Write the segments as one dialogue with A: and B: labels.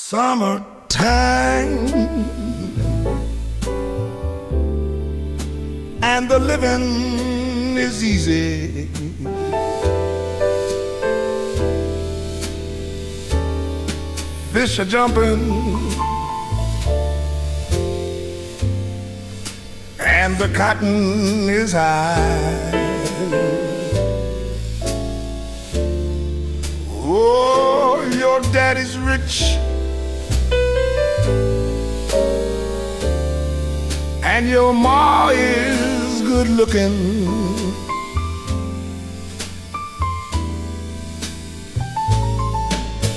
A: Summertime and the living is easy. Fish are jumping and the cotton is high. Oh, your daddy's rich and your ma is good looking.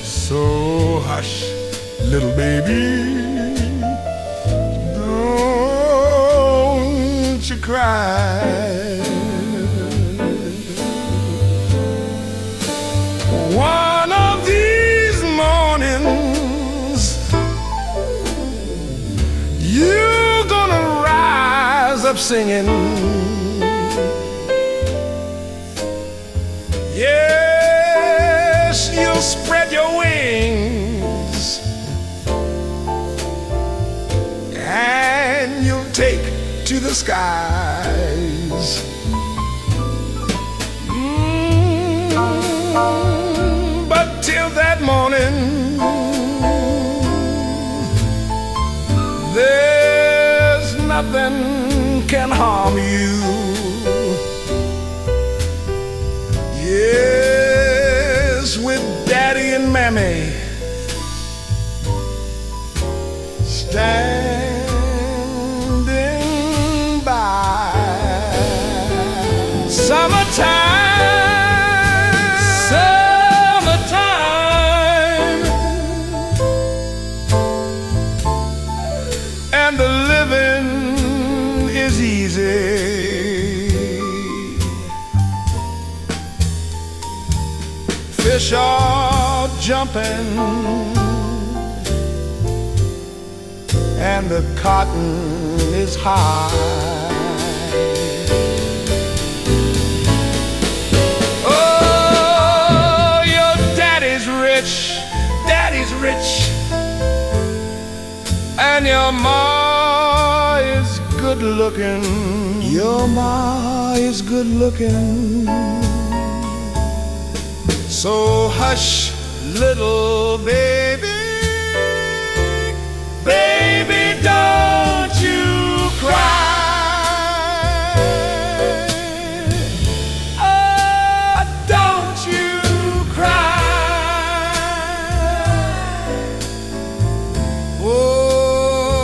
A: So hush, little baby, don't you cry. One of these mornings you're gonna rise up singing. Yes, you'll spread your wings and you'll take to the skies. But till that morning, there's nothing can harm you. Yes, with Daddy and Mammy standing by. Summertime, summertime, and the living is easy. Fish are jumping and the cotton is high. Oh, your daddy's rich, and your ma is good looking. Your ma is good looking. So hush, little baby, baby, don't you cry. Oh, don't you cry. Oh,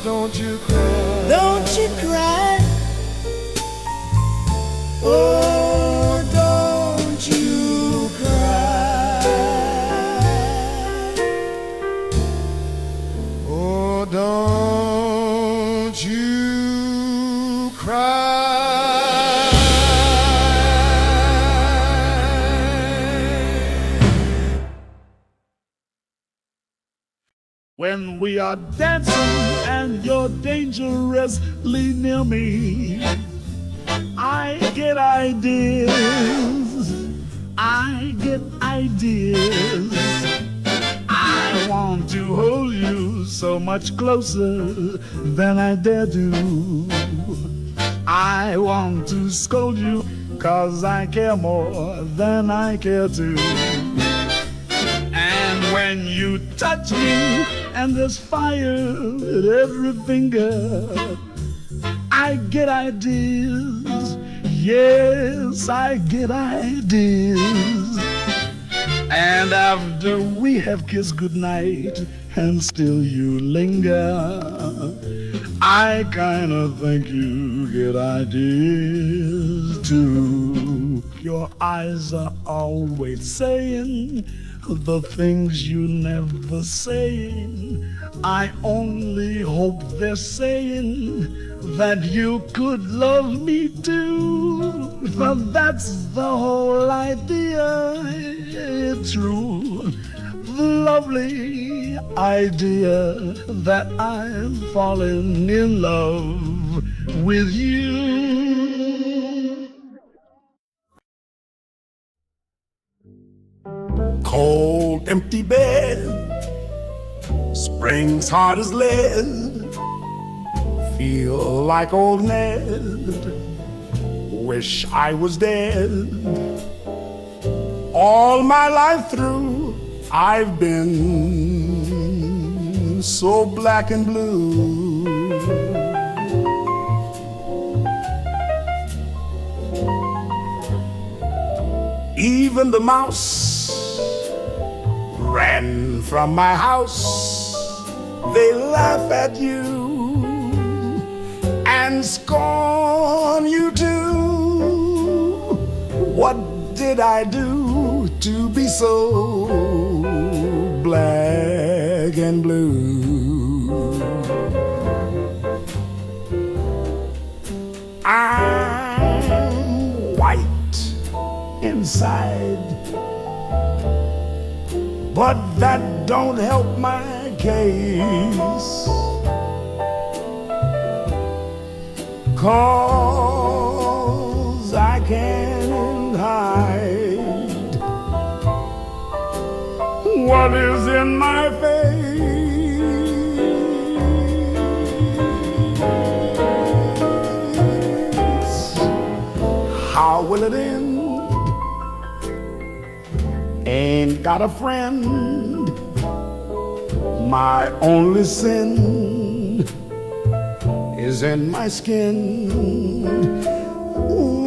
A: don't you cry.
B: Don't you cry.
A: Oh, don't you cry.
C: When we are dancing and you're dangerously near me, I get ideas, I want to hold you so much closer than I dare do. I want to scold you 'cause I care more than I care to. And when you touch me and there's fire at every finger, I get ideas, yes, I get ideas. And after we have kissed goodnight and still you linger, I kinda think you get ideas too. Your eyes are always saying the things you never saying. I only hope they're saying that you could love me too. But that's the whole idea. It's true, the lovely idea that I'm falling in love with you.
A: Cold, empty bed, Spring's hard as lead, feel like old Ned, wish I was dead. All my life through I've been so black and blue. Even the mouse ran from my house. They laugh at you and scorn you too. What did I do to be so black and blue? I'm white inside, but that don't help my case, 'cause I can't hide what is in my face. How will it end? Ain't got a friend. My only sin is in my skin.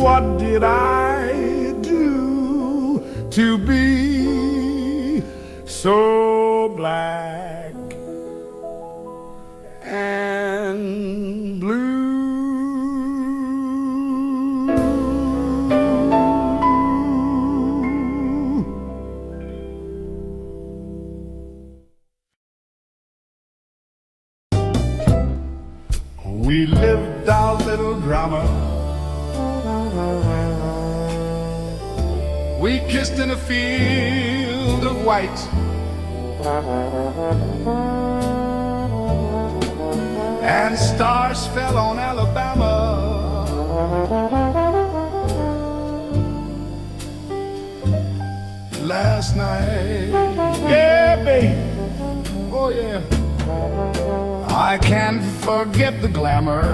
A: What did I do to be so black and blue? We lived our little drama. We kissed in a field of white. And stars fell on Alabama. Last night. Yeah, baby. Oh, yeah. I can't forget the glamour.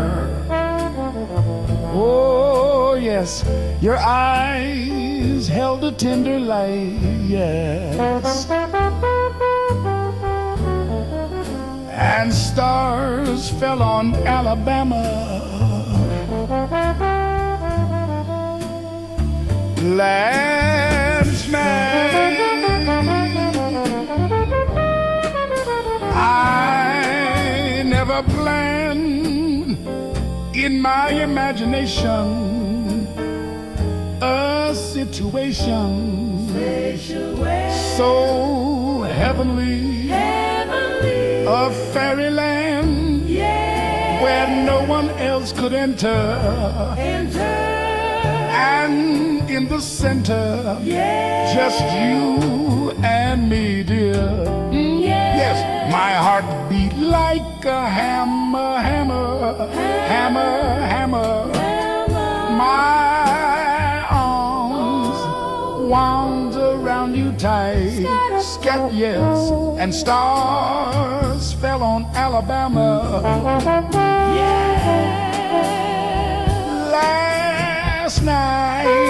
A: Oh, yes, your eyes held a tender light, yes. And stars fell on Alabama. Last night, I never planned in my imagination a situation so heavenly, a fairyland where no one else could enter. And in the center, just you and me, dear. Yes, my heart beat like a hammer, hammer, hammer, hammer. My arms wound around you tight, scat, yes, and stars fell on Alabama. Last night.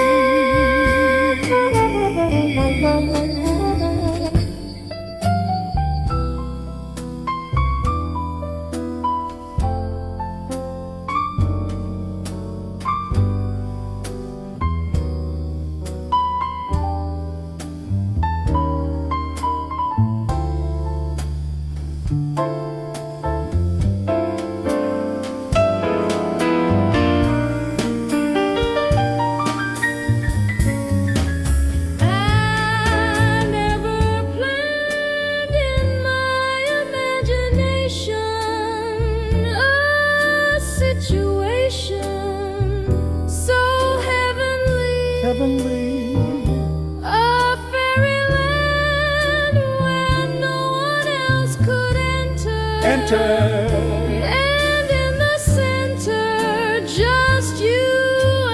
B: A fairyland where no one else could enter. And in the center, just you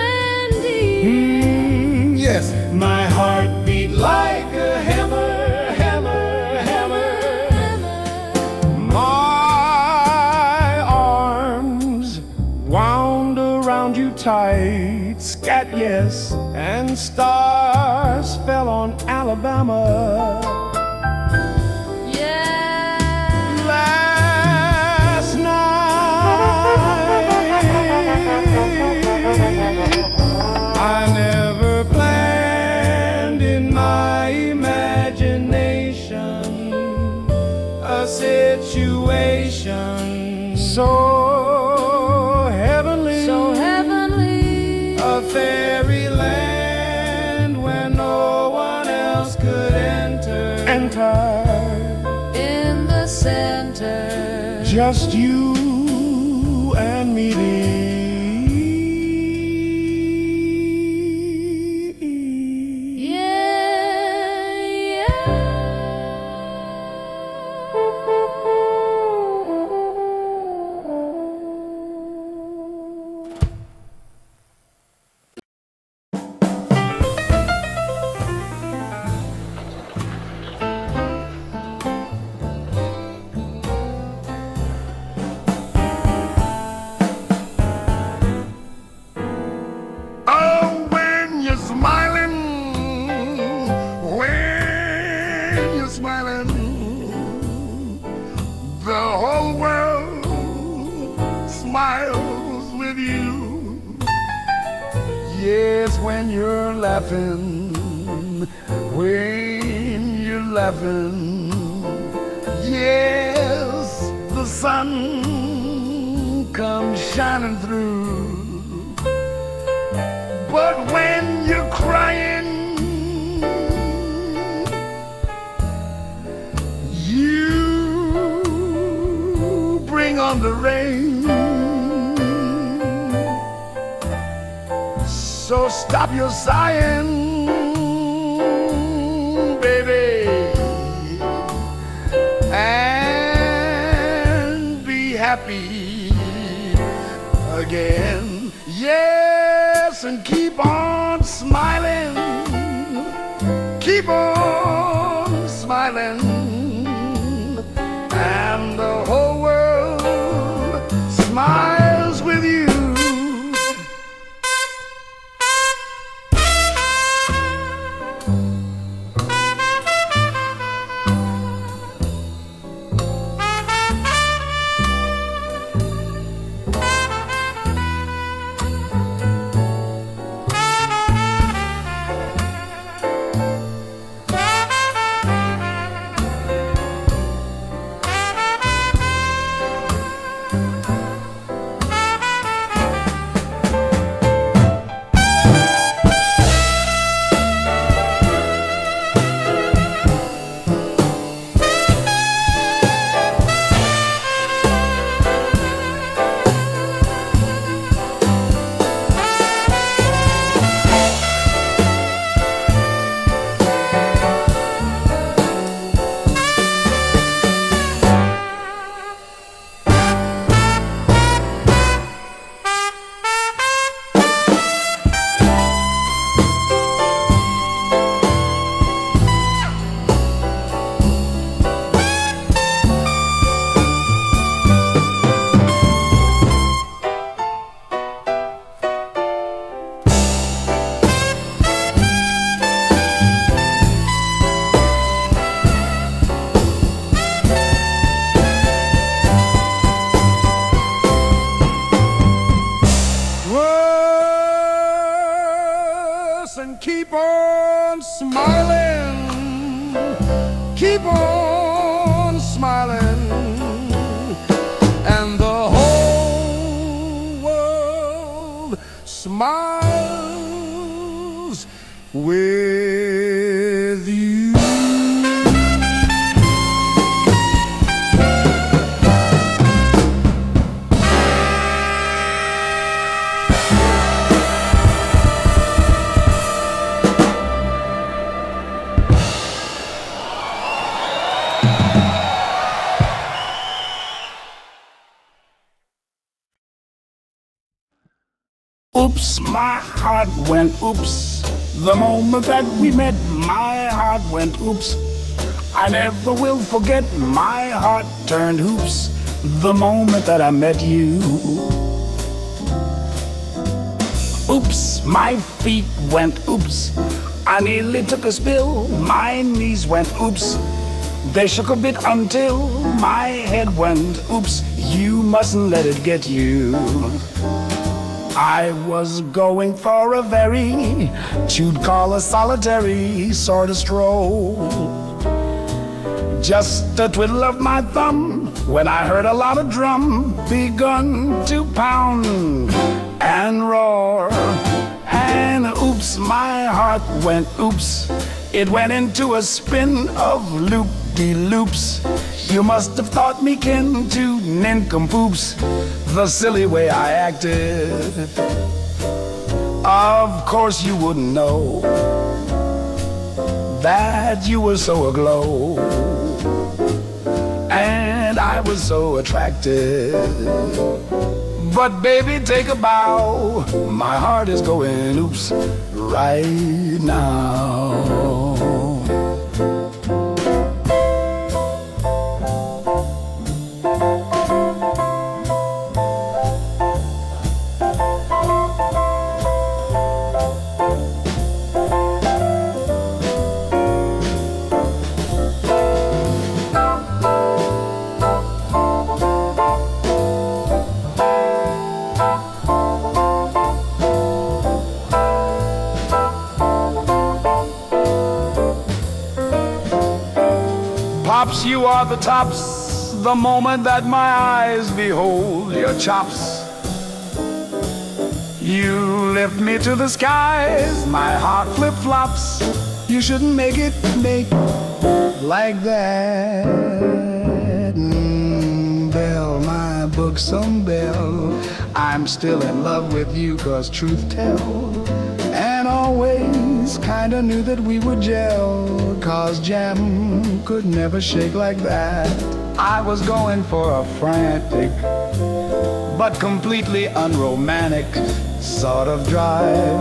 B: and me.
A: Yes, my heart beat like a hammer, hammer, hammer.
C: tight scat, yes, and stars fell on Alabama.
B: Yeah.
C: Last night, I never planned in my imagination a situation so heavenly, a fairyland where no one else could enter.
B: In the center,
C: Just you and me, dear.
A: Oh, when you're smiling, the whole world smiles with you.
C: Yes, when you're laughing, yes, the sun comes shining through. But when you're crying, you bring on the rain. So stop your sighing, baby, and be happy again. Yes, and keep on smiling, keep on smiling, and the whole world smiles with you. And keep on smiling, keep on smiling, and the whole world smiles with you. Oops, my heart went oops. The moment that we met, my heart went oops. I never will forget, my heart turned hoops the moment that I met you. Oops, my feet went oops. I nearly took a spill. My knees went oops. They shook a bit until my head went oops. You mustn't let it get you. I was going for a very, you'd call a solitary sort of stroll. Just a twiddle of my thumb when I heard a lot of drum begun to pound and roar. And oops, my heart went oops. It went into a spin of loop-de-loops. You must have thought me kin to nincompoops, the silly way I acted. Of course you wouldn't know that you were so aglow, and I was so attracted. But baby, take a bow. My heart is going oops right now. Pops, you are the tops, the moment that my eyes behold your chops. You lift me to the skies, my heart flip-flops. You shouldn't make it make like that. Bell, my buxom bell, I'm still in love with you, 'cause truth tell, and always kinda knew that we would gel, 'cause jam could never shake like that. I was going for a frantic but completely unromantic sort of drive,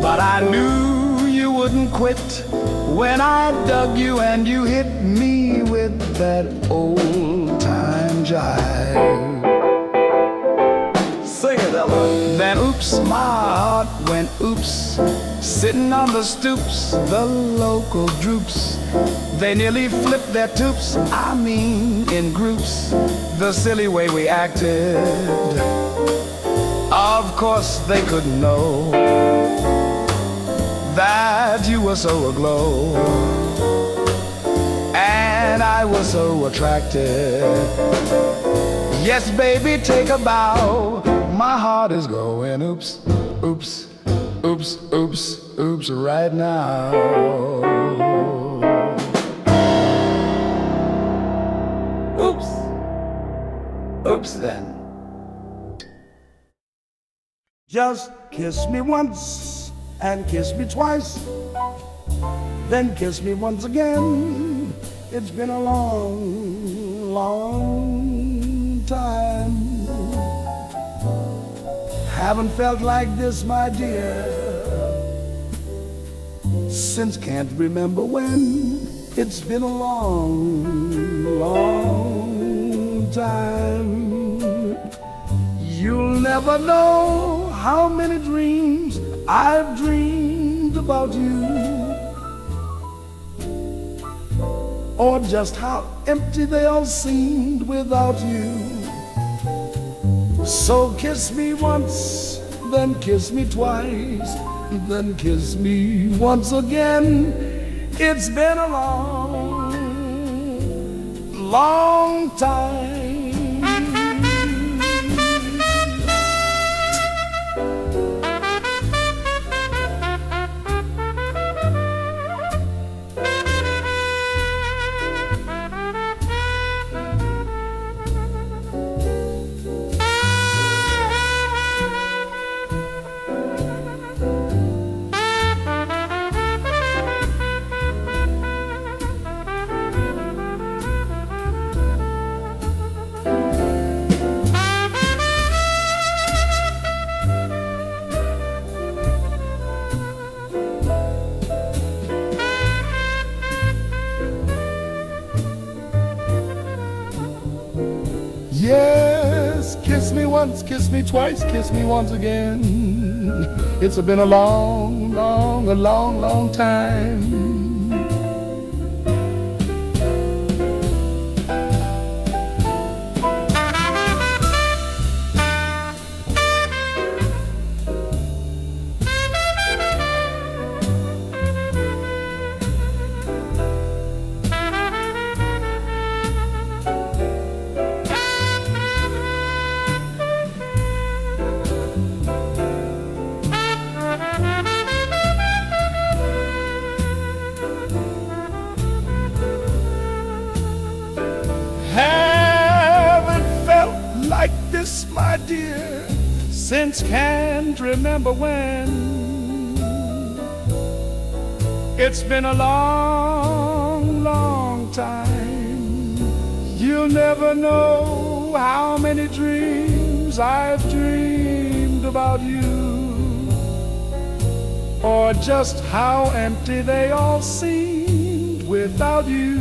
C: but I knew you wouldn't quit when I dug you and you hit me with that old-time jive. Sing it, Ella. Then oops, my heart went oops. Sitting on the stoops, the local droops, they nearly flipped their toops, I mean in groups, the silly way we acted. Of course they couldn't know that you were so aglow, and I was so attracted. Yes, baby, take a bow. My heart is going oops, oops, oops, oops, oops right now. Oops, oops then. Just kiss me once and kiss me twice, then kiss me once again. It's been a long, long time. Haven't felt like this, my dear, since can't remember when. It's been a long, long time. You'll never know how many dreams I've dreamed about you, or just how empty they all seemed without you. So kiss me once, then kiss me twice, then kiss me once again. It's been a long, long time. Yes, kiss me once, kiss me twice, kiss me once again.
A: It's been a long, long time. Haven't felt like this, my dear, since can't remember when. It's been a long, long time. You'll never know how many dreams I've dreamed about you, or just how empty they all seemed without you.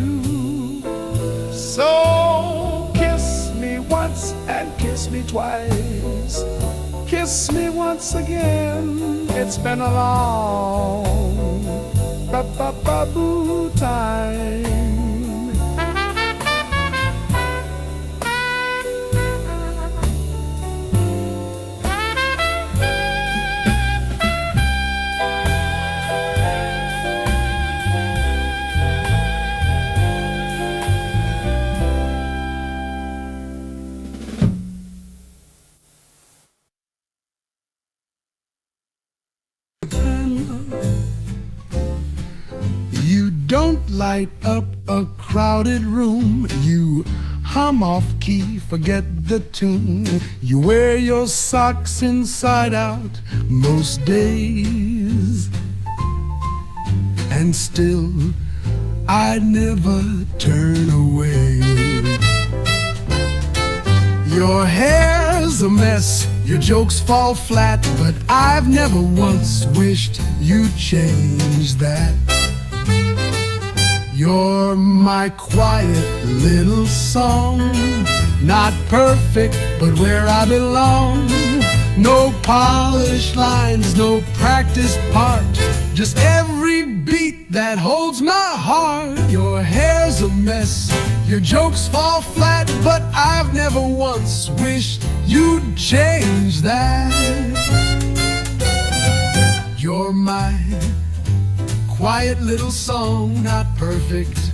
A: So kiss me once and kiss me twice. Kiss me once again. It's been a long ba-ba-ba-boo time. You don't light up a crowded room. You hum off key, forget the tune. You wear your socks inside out most days, and still I'd never turn away. Your hair's a mess, your jokes fall flat, but I've never once wished you'd change that. You're my quiet little song, not perfect, but where I belong. No polished lines, no practiced part, just every beat that holds my heart. Your hair's a mess, your jokes fall flat, but I've never once wished you'd change that. You're my quiet little song, not perfect,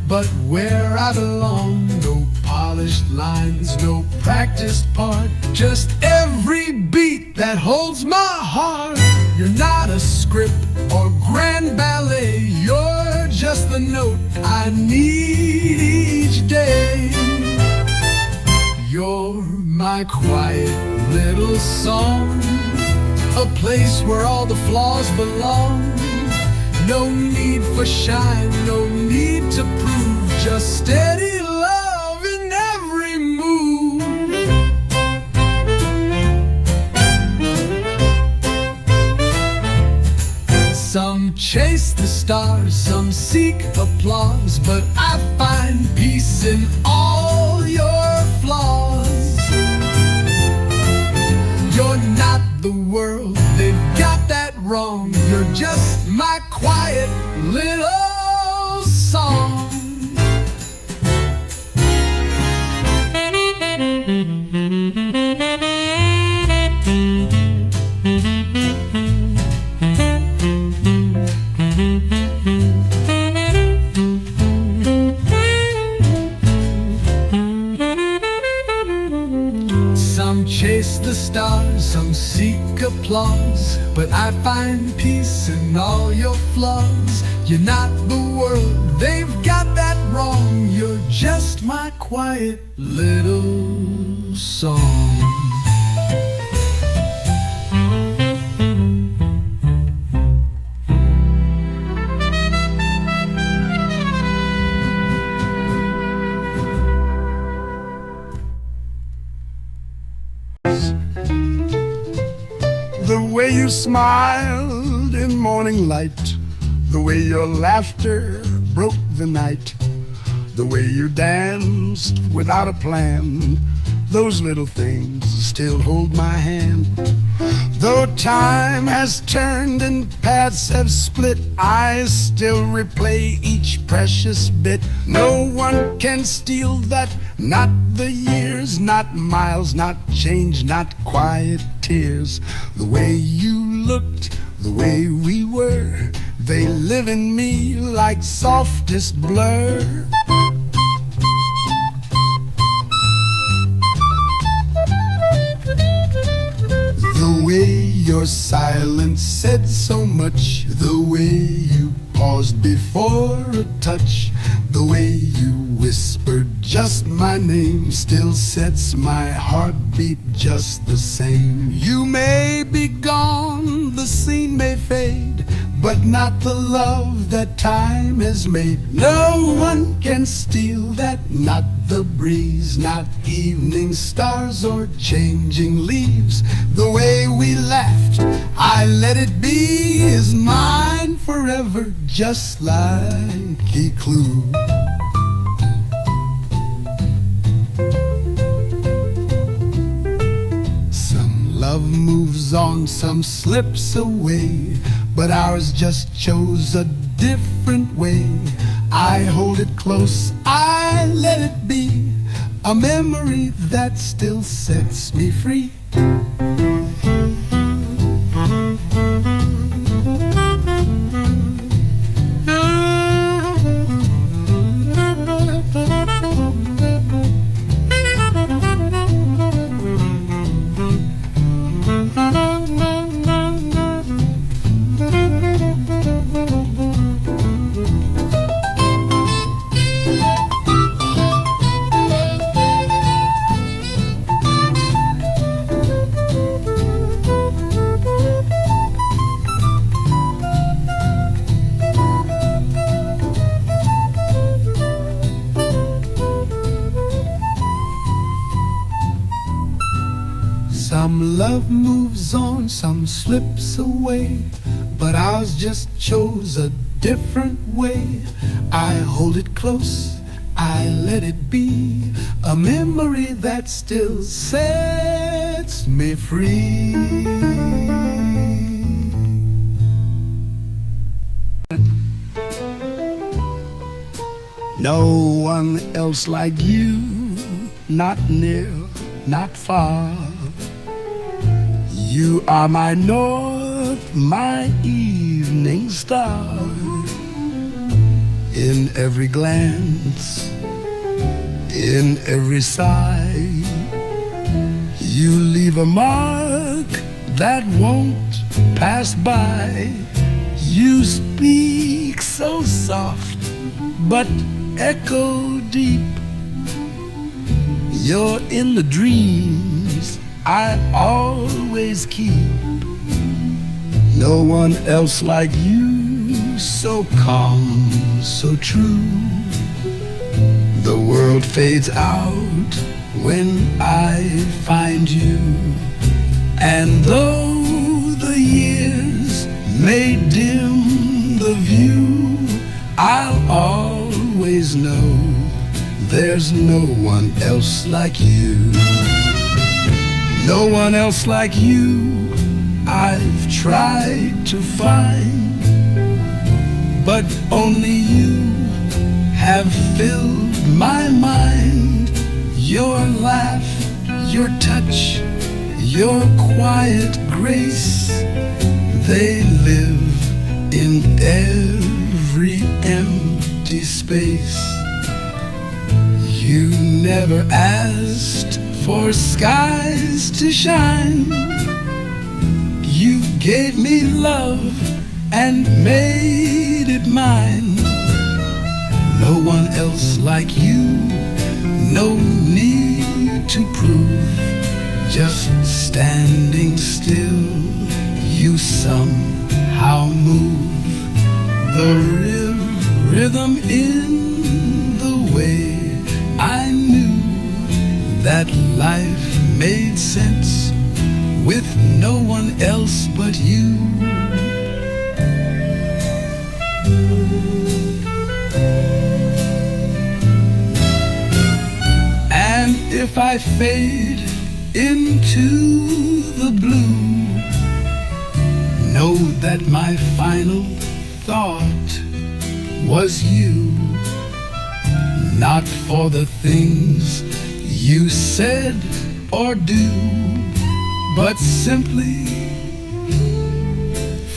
A: but where I belong. No polished lines, no practiced part, just every beat that holds my heart. You're not a script or grand ballet, you're just the note I need each day. You're my quiet little song, a place where all the flaws belong. No need for shine, no need to prove, just steady love in every move. Some chase the stars, some seek applause, but I find peace in all your flaws. You're not the world, they've got that wrong. You're just my quiet little song. Some chase the stars, some seek applause, but I find peace in all your flaws. You're not the world, they've got that wrong. You're just my quiet little song.
C: The way you smiled in morning light, the way your laughter broke the night, the way you danced without a plan, those little things still hold my hand.
A: Though time has turned and paths have split, I still replay each precious bit. No one can steal that, not the years, not miles, not change, not quiet tears. The way you looked, the way we were, they live in me like softest blur. The way your silence said so much, the way you paused before a touch, the way you whispered just my name still sets my heartbeat just the same. You may be gone, the scene may fade, but not the love that time has made. No one can steal that, not the breeze, not evening stars or changing leaves. The way we laughed, I let it be, is mine forever, just like Eclue. Some love moves on, some slips away, but ours just chose a different way. I hold it close, I let it be, a memory that still sets me free. Some love moves on, some slips away, but ours just chose a different way. I hold it close, I let it be, a memory that still sets me free. No one else like you, not near, not far. You are my north, my evening star. In every glance, in every sigh, you leave a mark that won't pass by. You speak so soft, but echo deep. You're in the dreams I always keep. No one else like you, so calm, so true. The world fades out when I find you. And though the years may dim the view, I'll always know there's no one else like you. No one else like you I've tried to find, but only you have filled my mind. Your laugh, your touch, your quiet grace, they live in every empty space. You never asked for skies to shine. You gave me love and made it mine. No one else like you, no need to prove. Just standing still, you somehow move. The rhythm in the way I knew that life made sense with no one else but you. And if I fade into the blue, know that my final thought was you, not for the things you said or do, but simply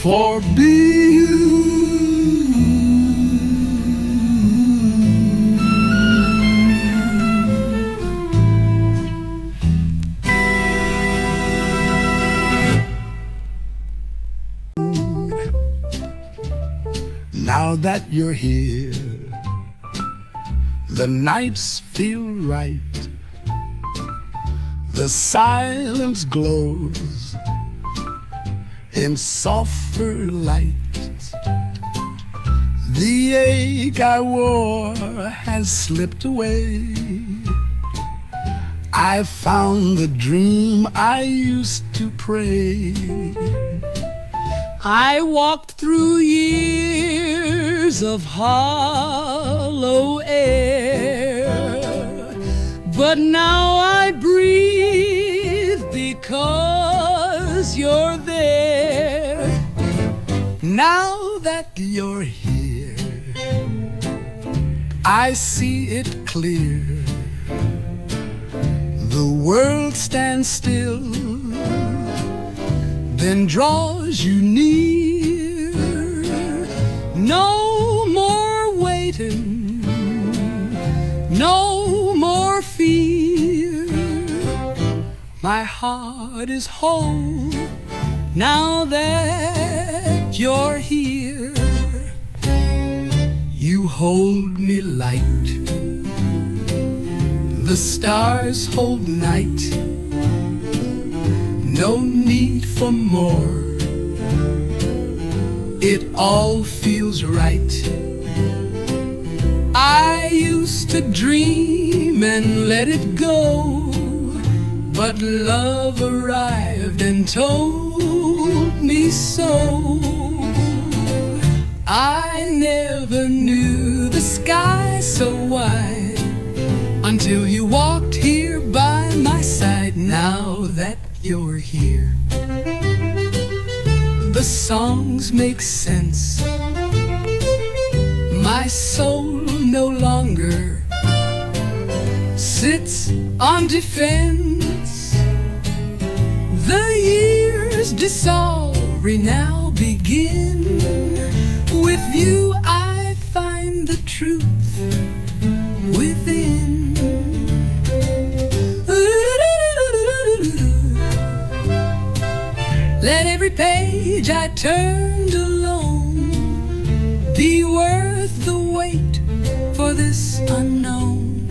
A: for being. Now that you're here, the nights feel right. The silence glows in softer light. The ache I wore has slipped away. I found the dream I used to pray.
D: I walked through years of hollow air, but now I breathe because you're there.
A: Now that you're here, I see it clear. The world stands still, then draws you near. No more waiting, no more fear. My heart is whole now that you're here. You hold me light, the stars hold night. No need for more, it all feels right. I used to dream and let it go, but love arrived and told me so. I never knew the sky so wide until you walked here by my side. Now that you're here, the songs make sense. My soul no longer sits on defense. The years dissolve, now begin. With you I find the truth within. Let every page I turned alone be worth the wait for this unknown.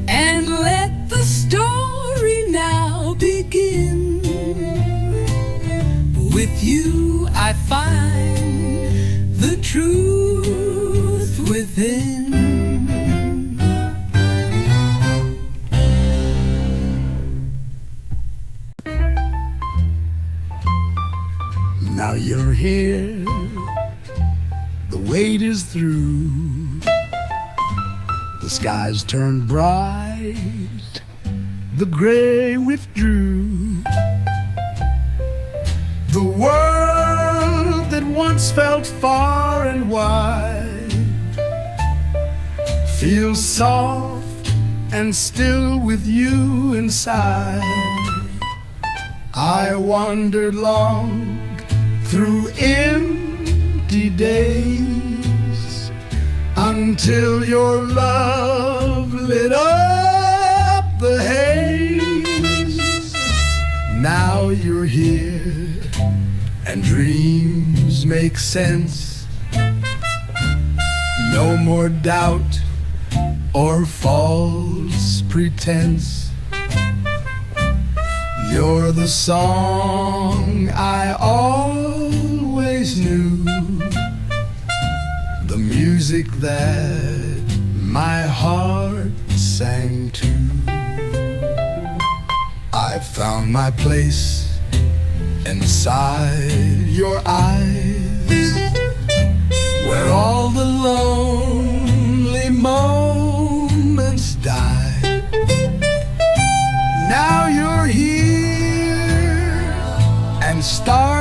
A: And let the story now begin. With you I find the truth within. Now you're here, the wait is through. The skies turned bright, the gray withdrew. The world that once felt far and wide feels soft and still with you inside. I wandered long through empty days until your love lit up the haze. Now you're here and dreams make sense. No more doubt or false pretense. You're the song I always knew, the music that my heart sang to. I found my place inside your eyes, where all the lonely moments die. Now you're here and stars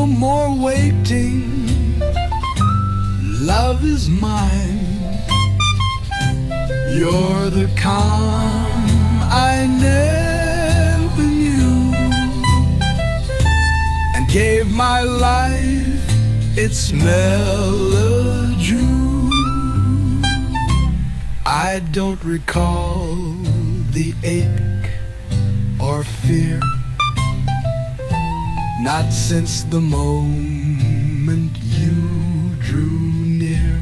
A: no more waiting. Love is mine. You're the calm I never knew, and gave my life its melody. I don't recall the ache or fear, not since the moment you drew near.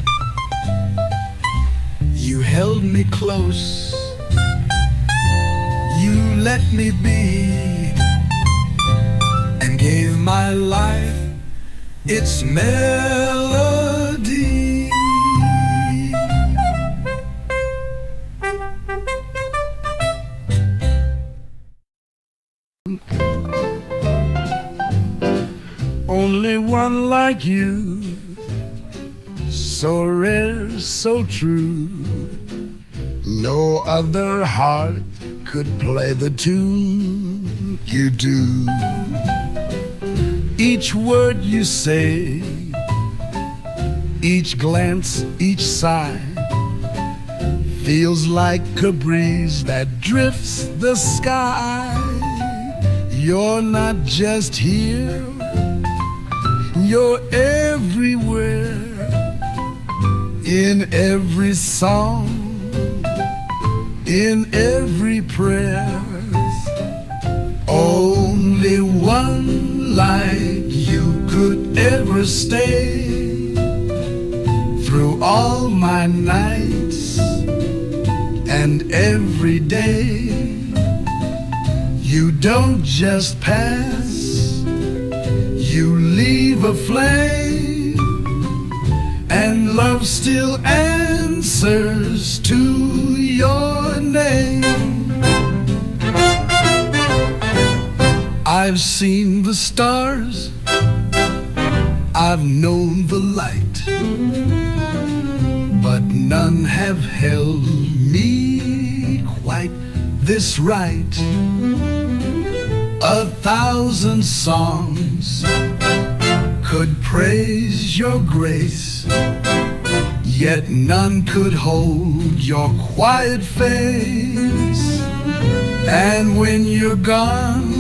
A: You held me close, you let me be, and gave my life its melody. Only one like you, so rare, so true. No other heart could play the tune you do. Each word you say, each glance, each sigh, feels like a breeze that drifts the sky. You're not just here, you're everywhere, in every song, in every prayer. Only one like you could ever stay through all my nights and every day. You don't just pass, you leave a flame, and love still answers to your name. I've seen the stars, I've known the light, but none have held me quite this right. 1,000 songs could praise your grace, yet none could hold your quiet face. And when you're gone,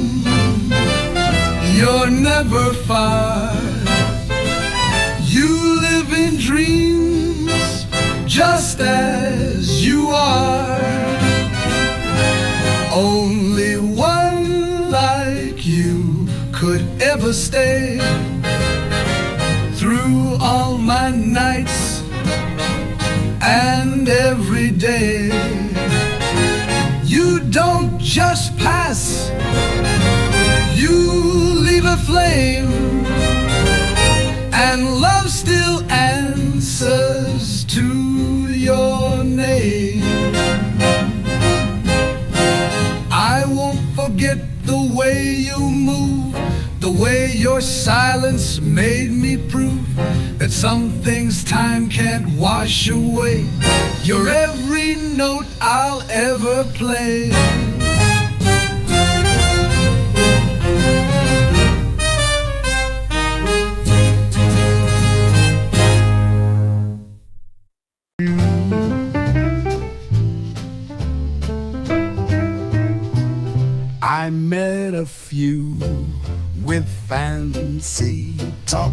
A: you're never far. You live in dreams just as you are. Only one like you could ever stay through all my nights and every day. You don't just pass, you leave a flame, and love still answers to your name. I won't forget the way you move, the way your silence made me prove that some things time can't wash away. You're every note I'll ever play. I met a few with fancy talk,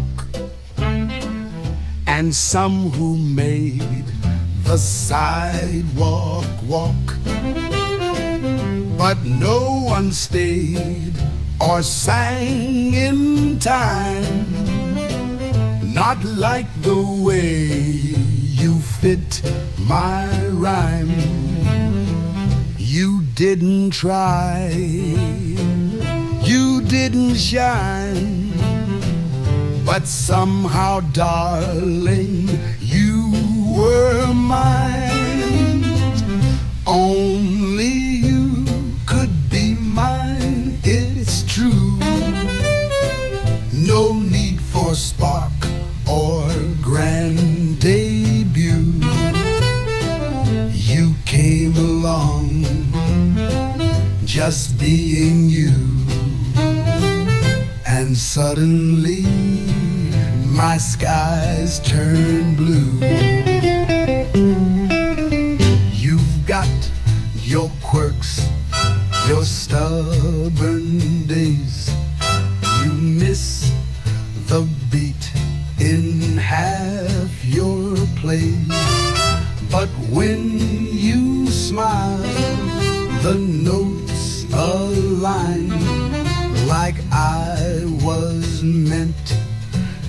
A: and some who made the sidewalk walk, but no one stayed or sang in time, not like the way you fit my rhyme. You didn't try, you didn't shine, but somehow, darling, you were mine. Only you could be mine, it's true. No need for spark or grand debut. You came along just being you, and suddenly my skies turn blue. You've got your quirks, your stubborn days. You miss the beat in half your plays. But when you smile, the notes align, like I was meant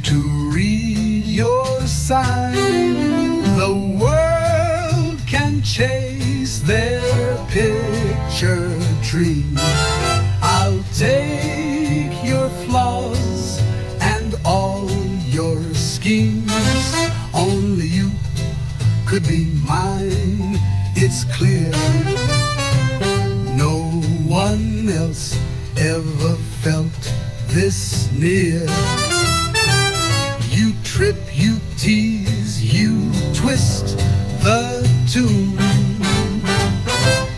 A: to read your sign. The world can chase their picture dream. I'll take your flaws and all your schemes. Only you could be mine, it's clear. No one else ever felt this near. You trip, you tease, you twist the tune,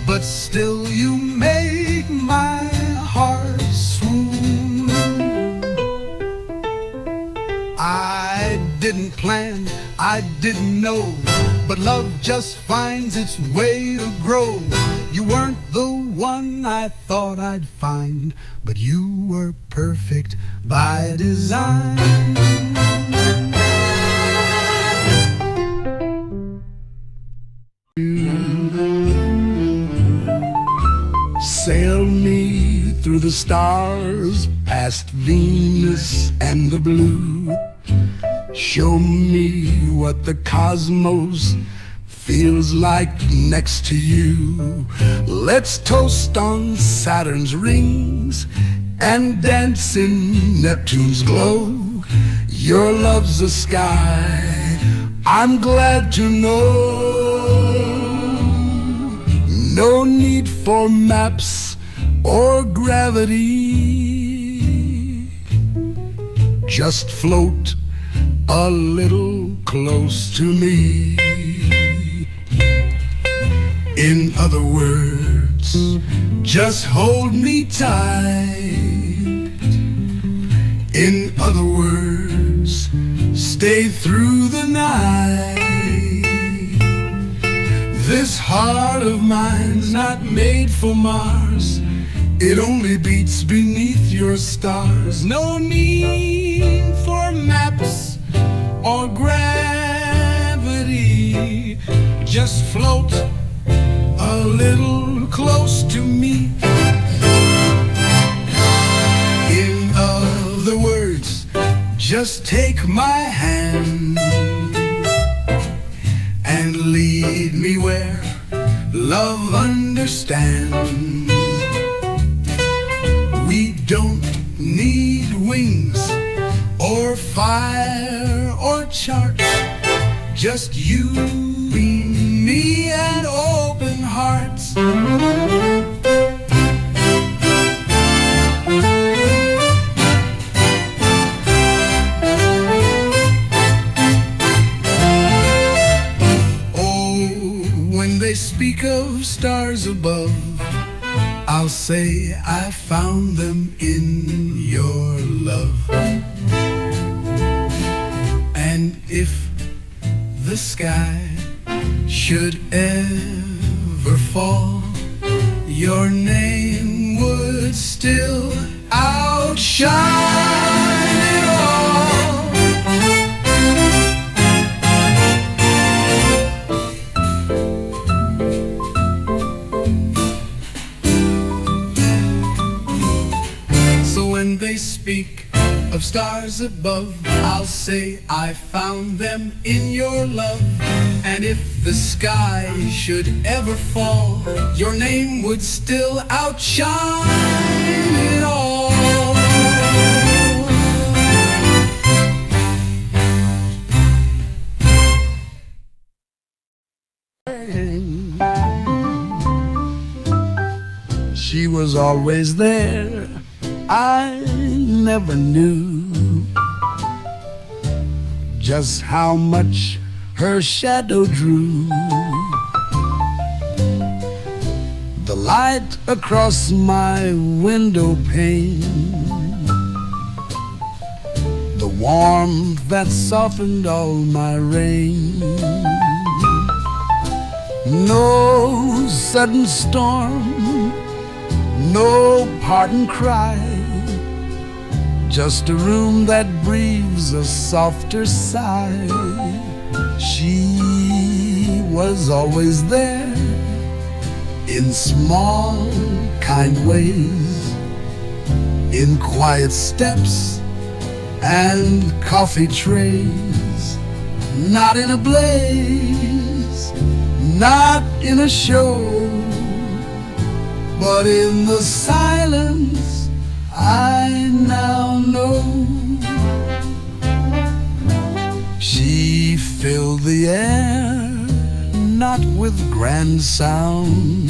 A: but still you make my heart swoon. I didn't plan, I didn't know, but love just finds its way to grow. You weren't the one I thought I'd find, but you were perfect by design.
C: Sail me through the stars, past Venus and the blue. Show me what the cosmos feels like next to you. Let's toast on Saturn's rings and dance in Neptune's glow. Your love's a sky, I'm glad to know. No need for maps or gravity. Just float a little close to me. In other words, just hold me tight. In other words, stay through the night. This heart of mine's not made for Mars. It only beats beneath your stars. No need for maps or gravity. Just float a little close to me. In other words, just take my hand and lead me where love understands. We don't need wings or fire or chart. Just you, me, and open hearts. When they speak of stars above, I'll say I found them in your love. And if the sky should ever fall, your name would still outshine it all. When they speak of stars above, I'll say I found them in your love. And if the sky should ever fall, your name would still outshine it all. She was always there, I never knew just how much her shadow drew. The light across my window pane, the
A: warmth that softened all my rain. No sudden storm, no parting cry, just a room that breathes a softer sigh. She was always there in small, kind ways, in quiet steps and coffee trays, not in a blaze, not in a show, but in the silence I now know. She filled the air, not with grand sound,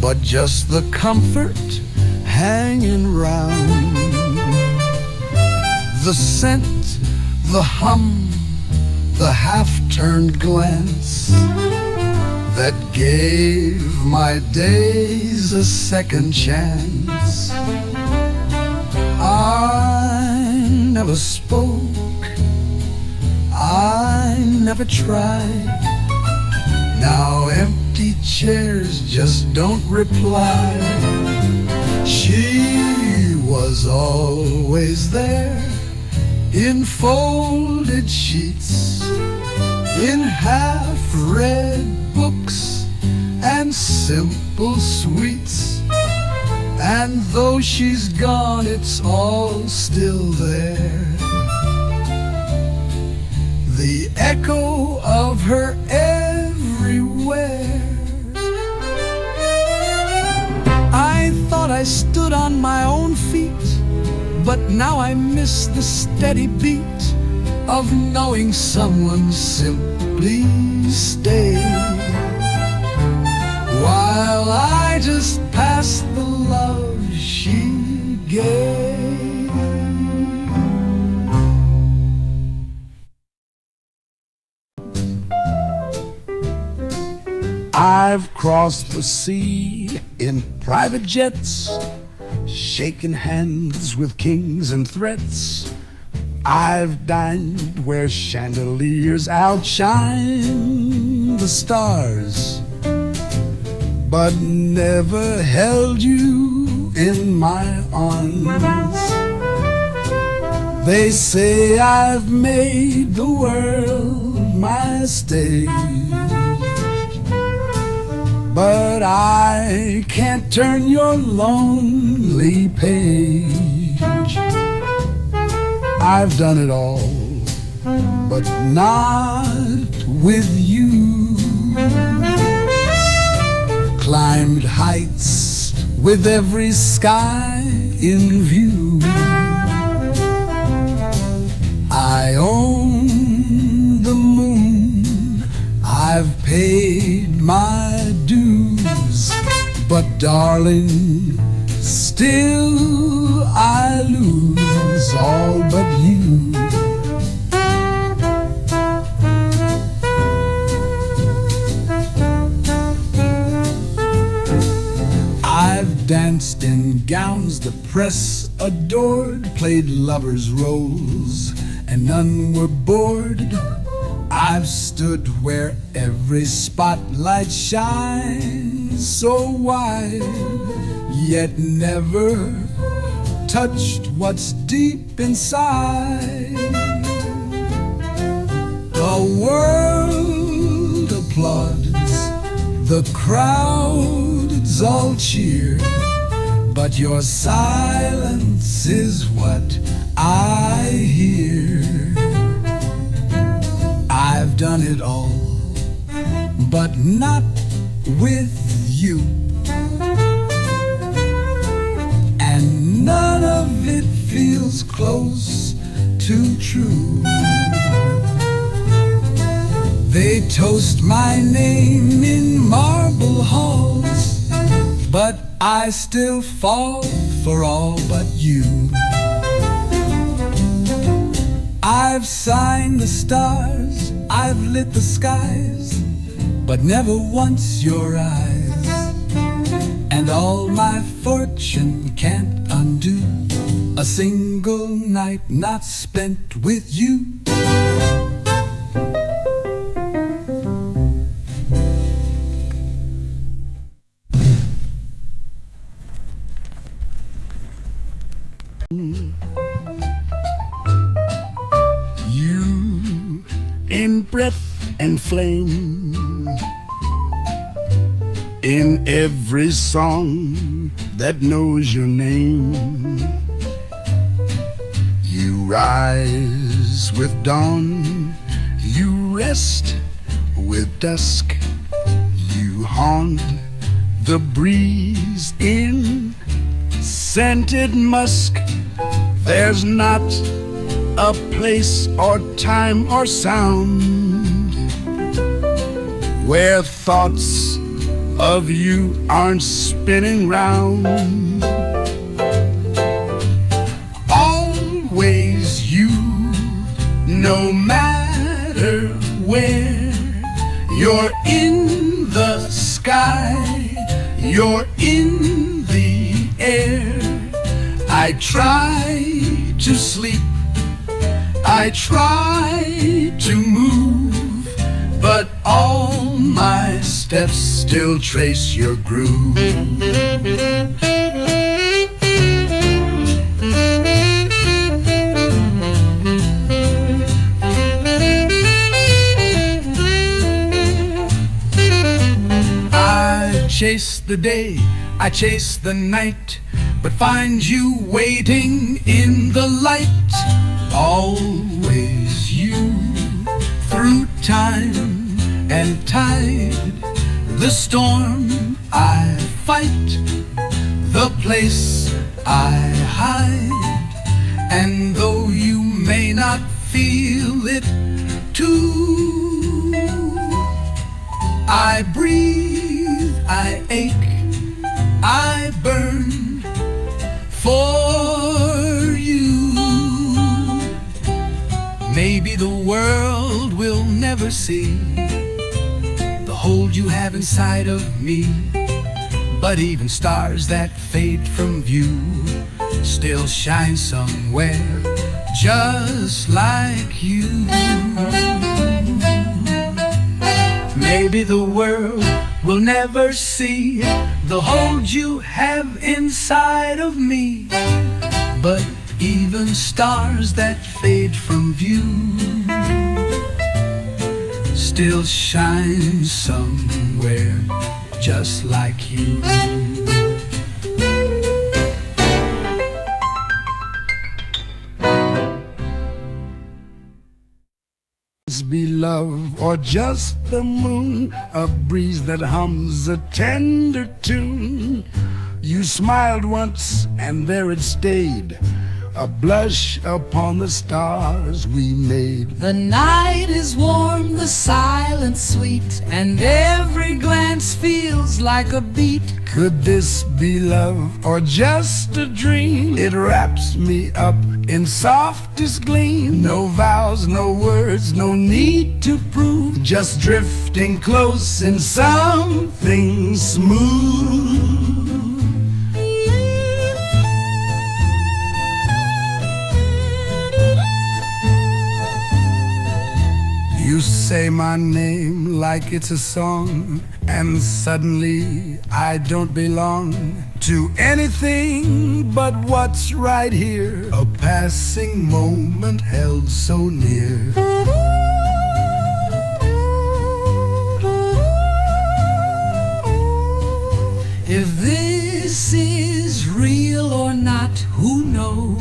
A: but just the comfort hanging round. The scent, the hum, the half-turned glance that gave my days a second chance. I never spoke, I never tried. Now empty chairs just don't reply. She was always there, in folded sheets, in half-read books and simple sweets. And though she's gone, it's all still there, the echo of her everywhere. I thought I stood on my own feet, but now I miss the steady beat of knowing someone simply stayed, while I just passed the love she gave. I've crossed the sea in private jets, shaken hands with kings and threats. I've dined where chandeliers outshine the stars, but never held you in my arms. They say I've made the world my stage, but I can't turn your lonely page. I've done it all, but not with you. Climbed heights with every sky in view. I own the moon, I've paid my dues, but darling, still I lose all but you. I've danced in gowns the press adored, played lovers' roles, and none were bored. I've stood where every spotlight shines so wide, yet never touched what's deep inside. The world applauds, the crowds all cheer, but your silence is what I hear. I've done it all, but not with you, and none of it feels close to true. They toast my name in marble halls, but I still fall for all but you. I've signed the stars, I've lit the skies, but never once your eyes. And all my fortune can't undo a single night not spent with you.
C: You in breath and flame, in every song that knows your name. You rise with dawn, you rest with dusk, you haunt the breeze in scented musk. There's not a place or time or sound where thoughts of you aren't spinning round. Always you, no matter where. You're in the sky, you're in the air. I try to sleep, I try to move, but all my steps still trace your groove. I chase the day, I chase the night, but find you waiting in the light. Always you, through time and tide, the storm I fight, the place I hide. And though you may not feel it too, I breathe, I ache, I burn for you. Maybe the world will never see the hold you have inside of me, but even stars that fade from view still shine somewhere just like you. Maybe the world will never see the hold you have inside of me, but even stars that fade from view still shine somewhere just like you. Be love or just the moon, a breeze that hums a tender tune. You smiled once and there it stayed, a blush upon the stars we made.
D: The night is warm, the silence sweet, and every glance feels like a beat.
C: Could this be love or just a dream? It wraps me up in softest gleam. No vows, no words, no need to prove, just drifting close in something smooth. You say my name like it's a song, and suddenly I don't belong to anything but what's right here, a passing moment held so near.
D: If this is real or not, who knows?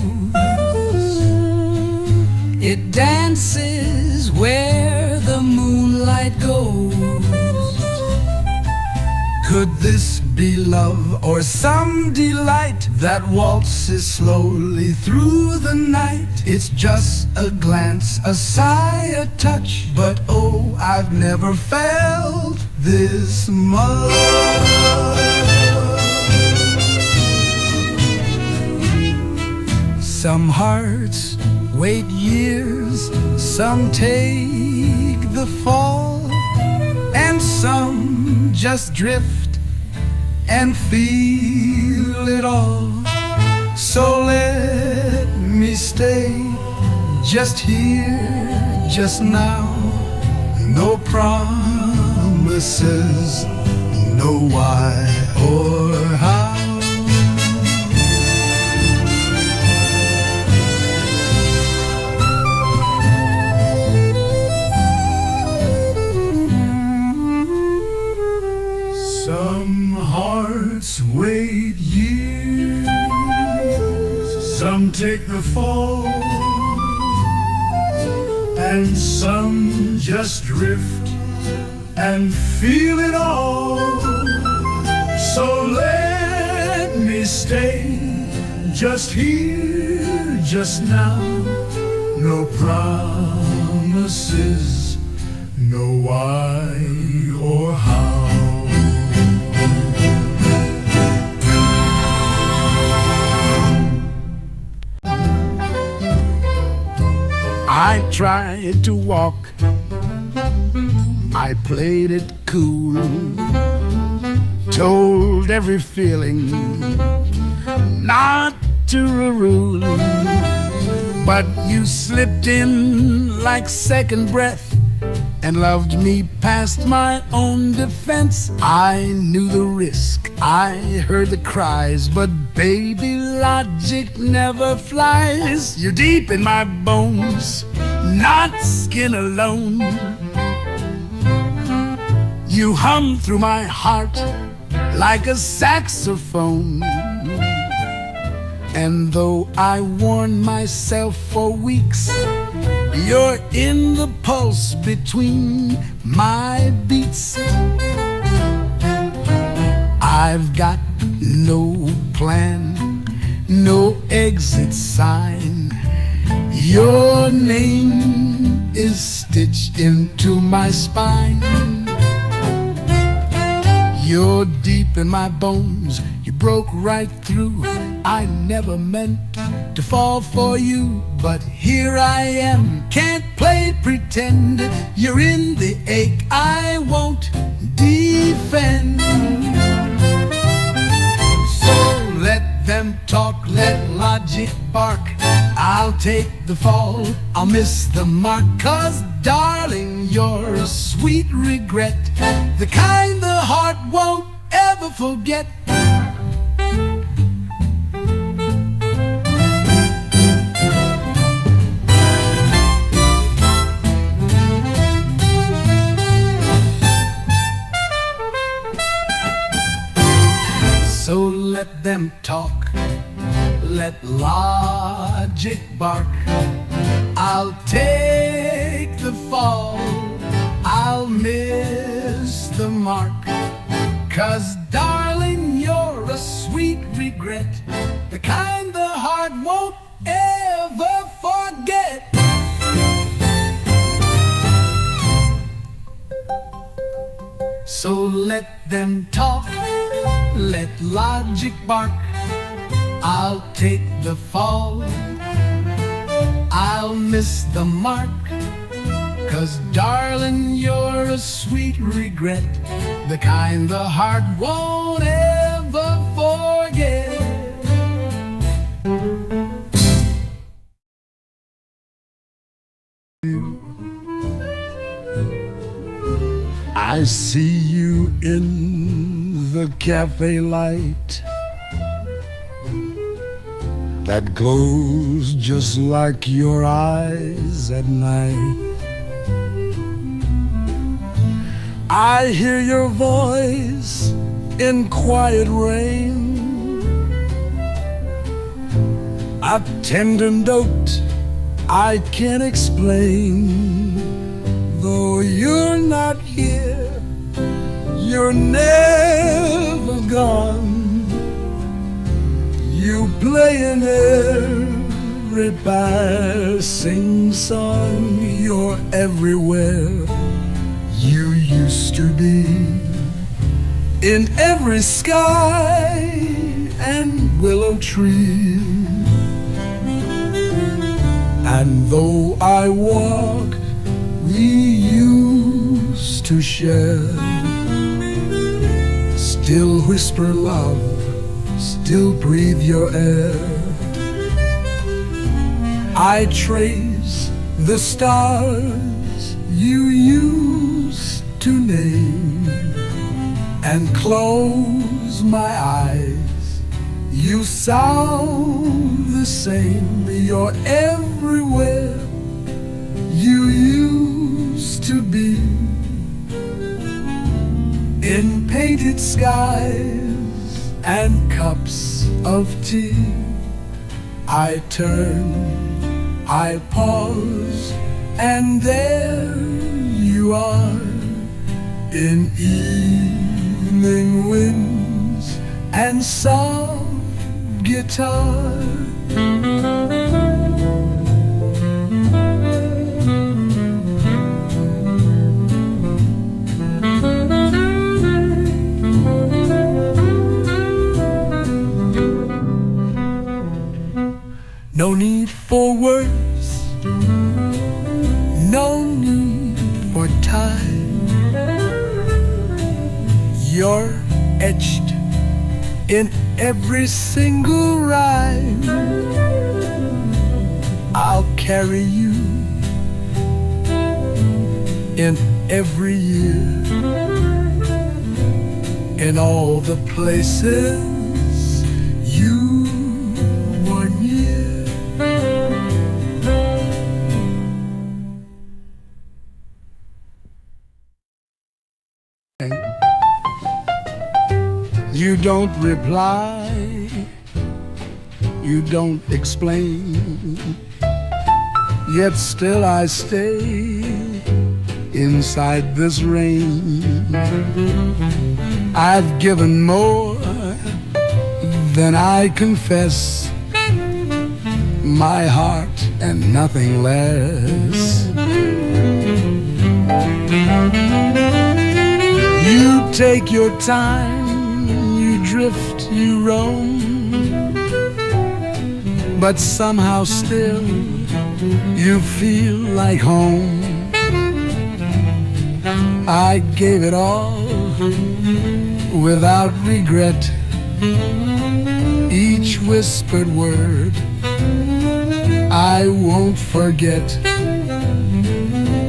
D: It dances where the moonlight goes.
A: Could this be love or some delight that waltzes slowly through the night? It's just a glance, a sigh, a touch, but oh, I've never felt this much. Some hearts wait years, some take the fall, and some just drift and feel it all. So let me stay just here, just now. No promises, no why or how. Some hearts wait years, some take the fall, and some just drift and feel it all. So let me stay just here, just now. No promises, no why or how. I tried to walk, I played it cool, told every feeling not to rule. But you slipped in like second breath and loved me past my own defense. I knew the risk, I heard the cries, but baby, logic never flies. You're deep in my bones, not skin alone. You hum through my heart like a saxophone. And though I warned myself for weeks, you're in the pulse between my beats. I've got no plan, no exit sign. Your name is stitched into my spine. You're deep in my bones, you broke right through. I never meant to fall for you, but here I am. Can't play pretend, you're in the ache I won't defend. So let them talk, let logic bark. I'll take the fall, I'll miss the mark. 'Cause darling, you're a sweet regret, the kind the heart won't ever forget. So let them talk, let logic bark. I'll take the fall, I'll miss the mark. 'Cause darling, you're a sweet regret, the kind the heart won't ever forget. So let them talk, let logic bark. I'll take the fall, I'll miss the mark. 'Cause darling, you're a sweet regret, the kind the heart won't ever forget. I see you in the cafe light that glows just like your eyes at night. I hear your voice in quiet rain, a tender note I can't explain. Though you're not here, you're never gone. You play in every passing song. You're everywhere you used to be, in every sky and willow tree. And though I walk, we used to share, still whisper love, still breathe your air. I trace the stars you used to name and close my eyes. You sound the same. You're everywhere you used to be. In painted skies and cups of tea, I turn, I pause, and there you are. In evening winds and soft guitar. No need for words, no need for time. You're etched in every single rhyme. I'll carry you in every year, in all the places you were near. You don't reply, you don't explain, yet still I stay inside this rain. I've given more than I confess, my heart and nothing less. You take your time, you drift, you roam, but somehow still you feel like home. I gave it all without regret, each whispered word I won't forget.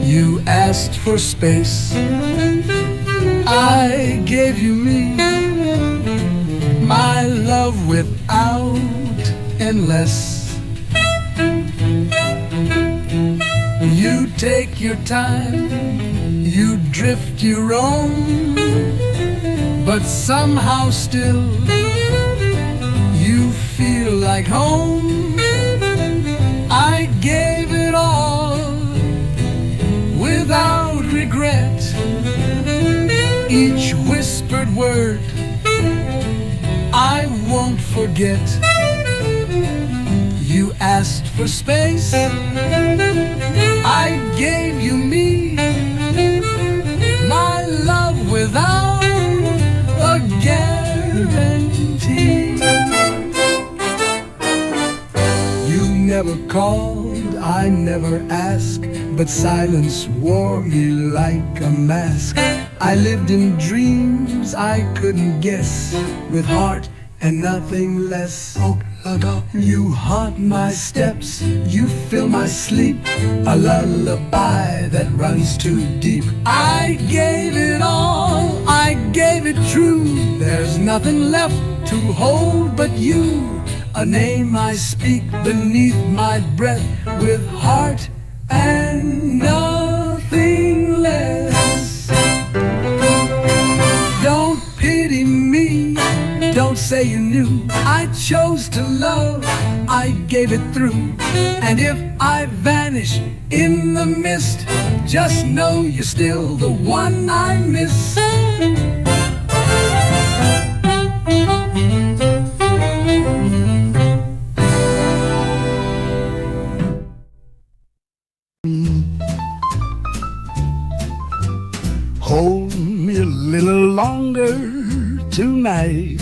A: You asked for space, I gave you me, my love without endless. You take your time, you drift, you roam, but somehow still you feel like home. I gave it all without regret, each whispered word I won't forget. You asked for space, I gave you me, my love without a guarantee. You never called, I never asked, but silence wore me like a mask. I lived in dreams I couldn't guess, with heart and nothing less. You haunt my steps, you fill my sleep, a lullaby that runs too deep. I gave it all, I gave it true. There's nothing left to hold but you, a name I speak beneath my breath, with heart and nothing less. Don't pity me, don't say you knew. I chose to love, I gave it through. And if I vanish in the mist, just know you're still the one I miss. Hold me a little longer tonight.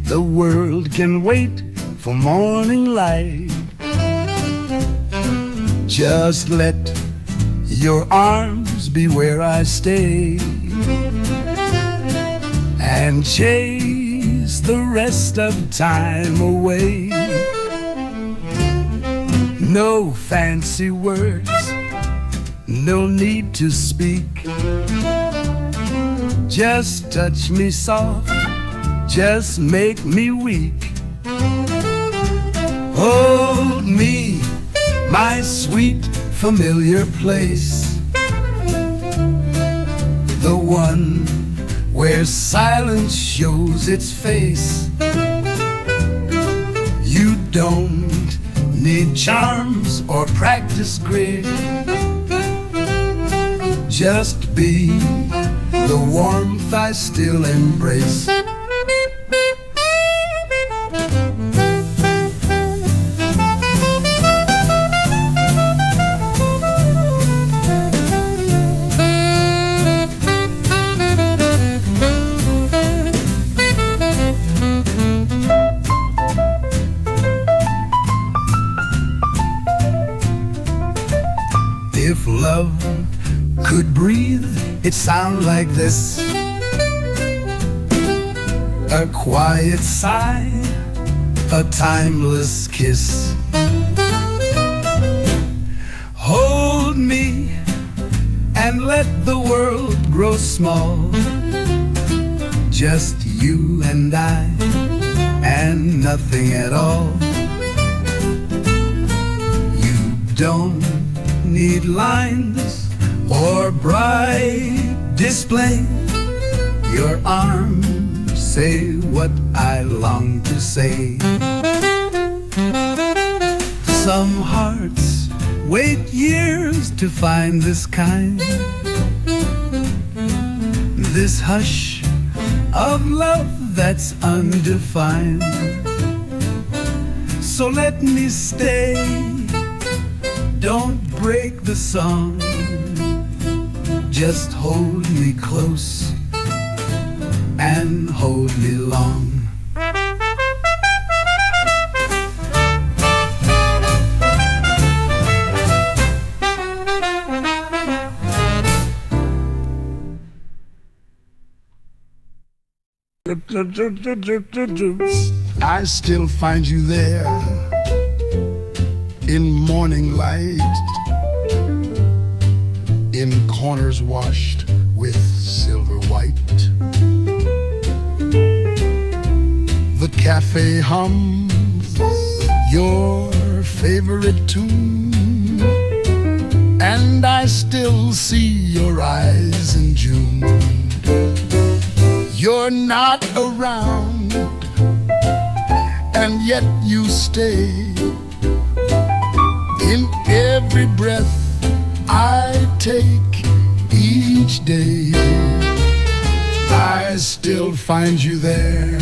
A: The world can wait for morning light. Just let your arms be where I stay, and chase the rest of time away. No fancy words, no need to speak. Just touch me soft, just make me weak. Hold me, my sweet familiar place, the one where silence shows its face. You don't need charms or practice grit. Just be the warmth I still embrace. If love could breathe, it'd sound like this: a quiet sigh, a timeless kiss. Hold me and let the world grow small, just you and I, and nothing at all. You don't need lines or bright display. Your arms say what I long to say. Some hearts wait years to find this kind, this hush of love that's undefined. So let me stay, don't break the song. Just hold me close and hold me long. I still find you there in morning light, in corners washed with silver white. The cafe hums your favorite tune, and I still see your eyes in June. You're not around, and yet you stay. In every breath I take each day, I still find you there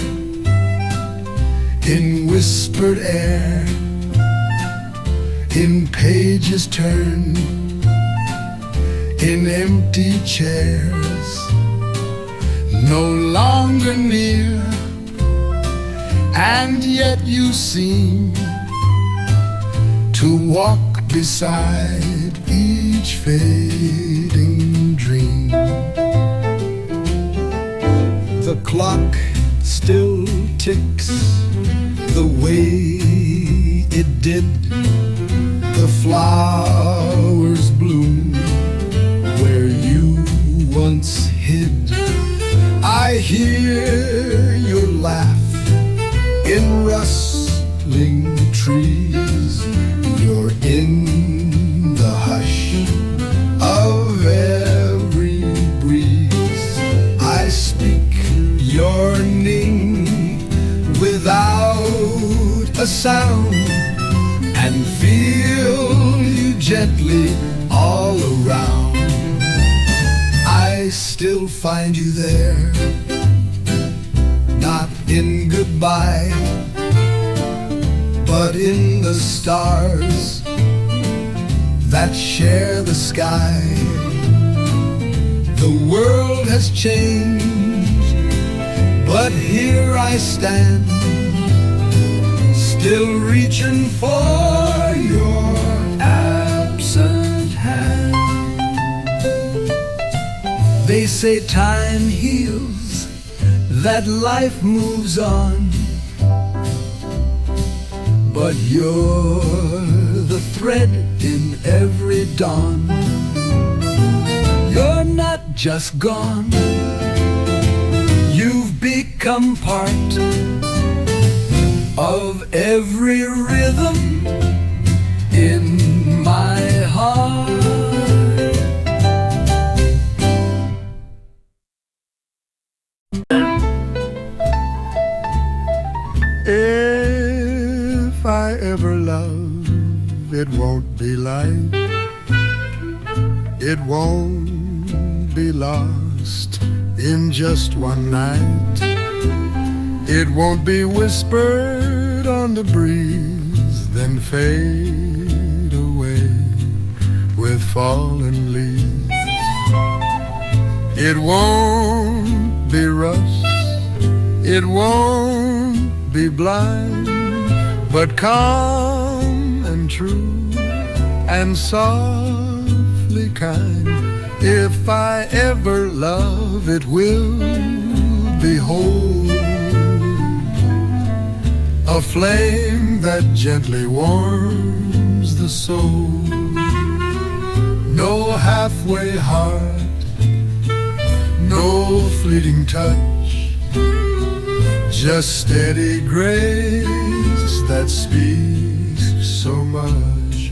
A: in whispered air, in pages turned, in empty chairs. No longer near, and yet you seem to walk beside each fading dream. The clock still ticks the way it did. The flowers bloom where you once hid. I hear your laugh in rustling trees. You're in the hush of every breeze. I speak your name without a sound, and feel you gently all around. I still find you there, not in goodbye, but in the stars that share the sky. The world has changed, but here I stand, still reaching for your absent hand. They say time heals, that life moves on, but you're the thread in every dawn. You're not just gone, you've become part of every rhythm in my heart. If I ever love, it won't be light, it won't be lost in just one night. It won't be whispered on the breeze, then fade away with fallen leaves. It won't be rushed, it won't be blind, but calm and true and softly kind. If I ever love, it will be whole, a flame that gently warms the soul. No halfway heart, no fleeting touch, just steady grace that speaks so much.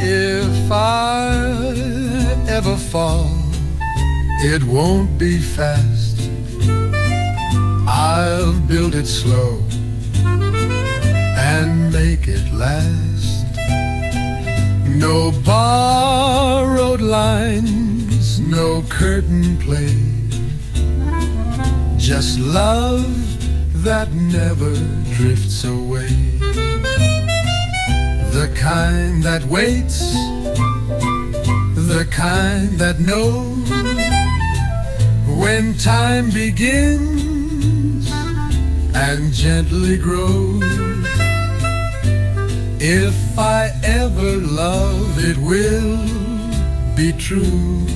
A: If I ever fall, it won't be fast, I'll build it slow and make it last. No borrowed lines, no curtain play, just love that never drifts away. The kind that waits, the kind that knows when time begins and gently grows. If I ever love, it will be true,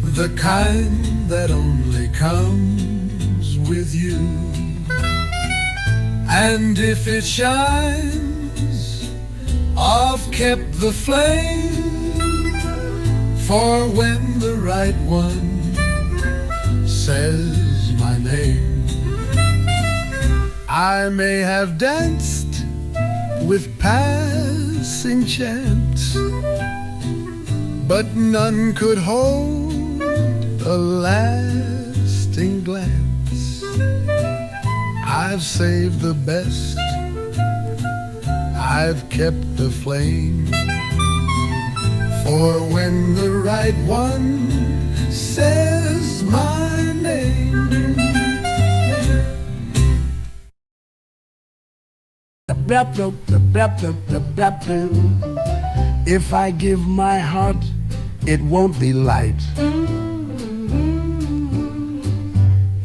A: the kind that only comes with you. And if it shines, I've kept the flame for when the right one says my name. I may have danced with passing chance, but none could hold a lasting glance. I've saved the best, I've kept the flame for when the right one says my name. If I give my heart, it won't be light,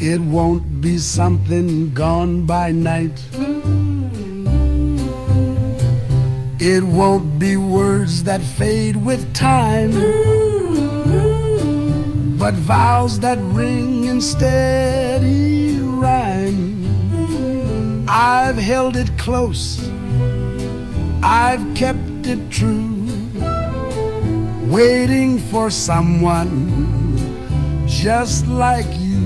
A: it won't be something gone by night. It won't be words that fade with time, but vows that ring in steady rhyme. I've held it close, I've kept it true, waiting for someone just like you.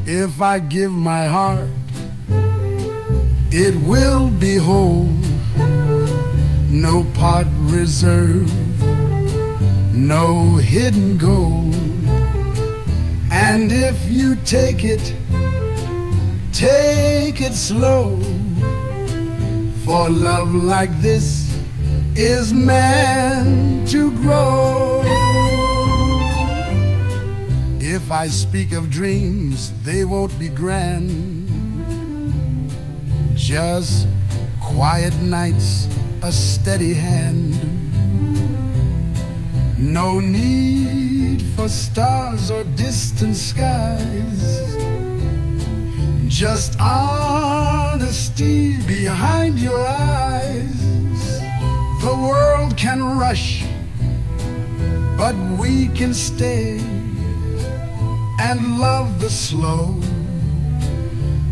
A: If I give my heart, it will be whole, no part reserved, no hidden gold. And if you take it slow, for love like this is meant to grow. If I speak of dreams, they won't be grand, just quiet nights, a steady hand. No need for stars or distant skies, just honesty behind your eyes. The world can rush, but we can stay and love the slow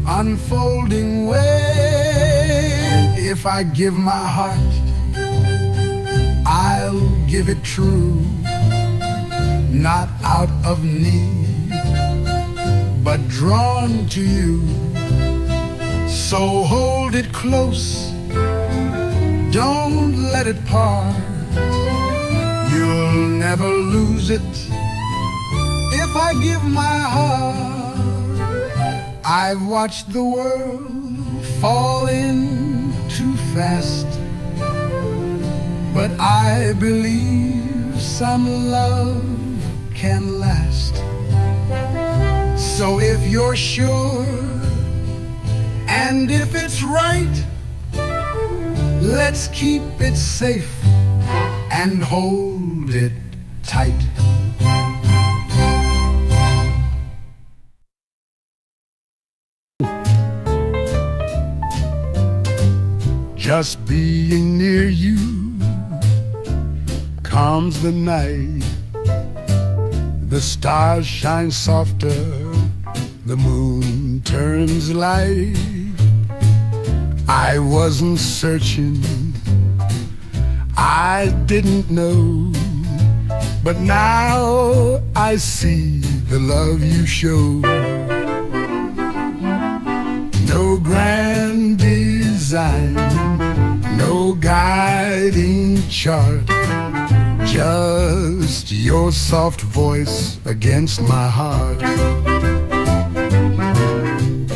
A: unfolding way. If I give my heart, I'll give it true, not out of need, but drawn to you. So hold it close, don't let it part. You'll never lose it if I give my heart. I've watched the world fall in too fast, but I believe some love can last. So if you're sure, and if it's right, let's keep it safe and hold it tight. Just being near you calms the night. The stars shine softer, the moon turns light. I wasn't searching, I didn't know, but now I see the love you show. No grand design, no guiding chart, just your soft voice against my heart.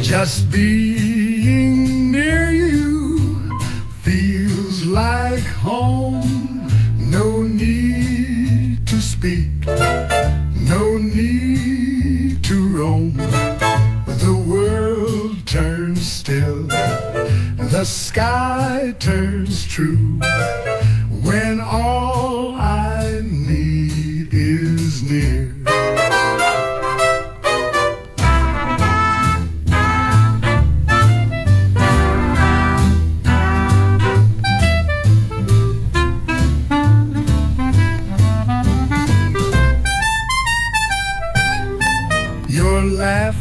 A: Just being near you feels like home. No need to speak, no need to roam. The world turns still, the sky turns true, when all I need is near. Your laugh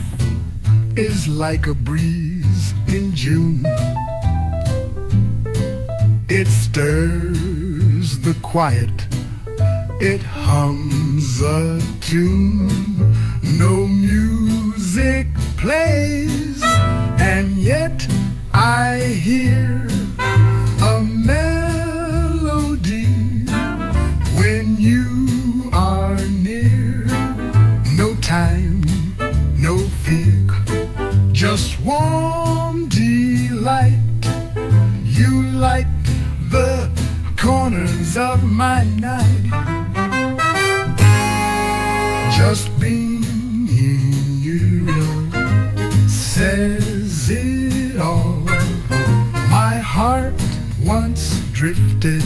A: is like a breeze in June. It stirs the quiet, it hums a tune. No music plays, and yet I hear a melody when you are near. No time, no fear, just warm delight. You light the corners of my night. Just being you says it all. My heart once drifted,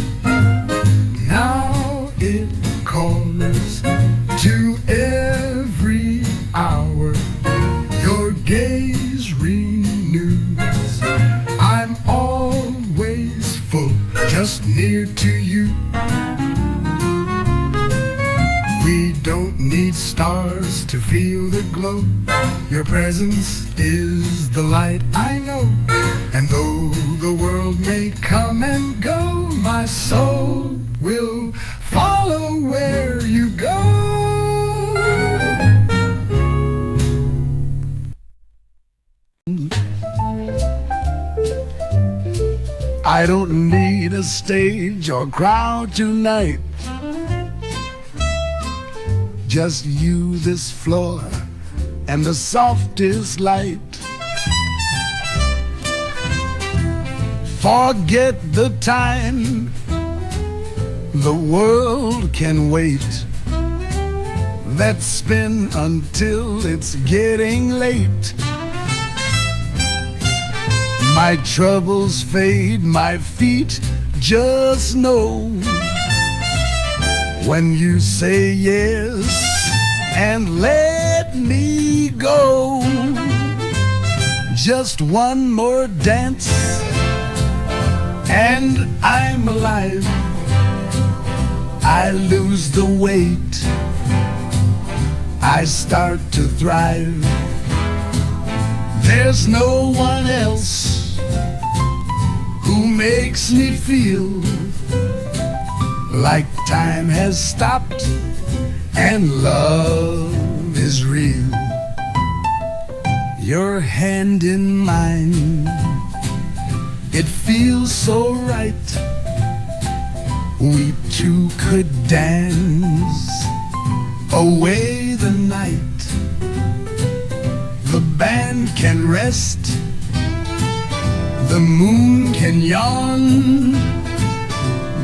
A: now it calls to every hour. Your gaze renews. I'm always full, just near to you. We don't need stars to feel the glow. Your presence is the light I know. And though the world may come and go, my soul will follow where you go. I don't need a stage or crowd tonight. Just you, this floor, and the softest light. Forget the time, the world can wait. Let's spin until it's getting late. My troubles fade, my feet just know when you say yes and let me go. Just one more dance and I'm alive. I lose the weight, I start to thrive. There's There's no one else who makes me feel like time has stopped and love is real. Your hand in mine, it feels so right. We two could dance away the night. The band can rest, the moon can yawn,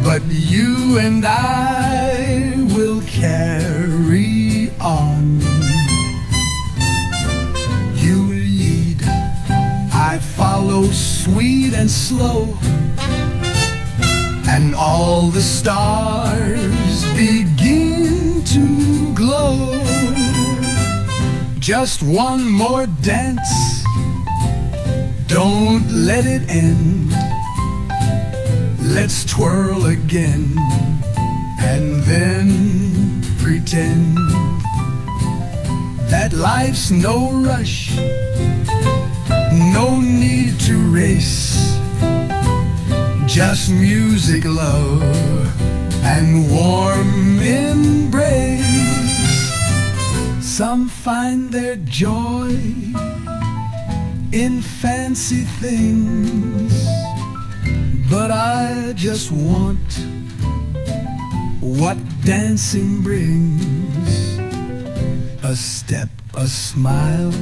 A: but you and I will carry on. You lead, I follow, sweet and slow, and all the stars begin to glow. Just one more dance, don't let it end. Let's twirl again and then pretend that life's no rush, no need to race. Just music, love, and warm embrace. Some find their joy in fancy things, but I just want what dancing brings. A step, a smile,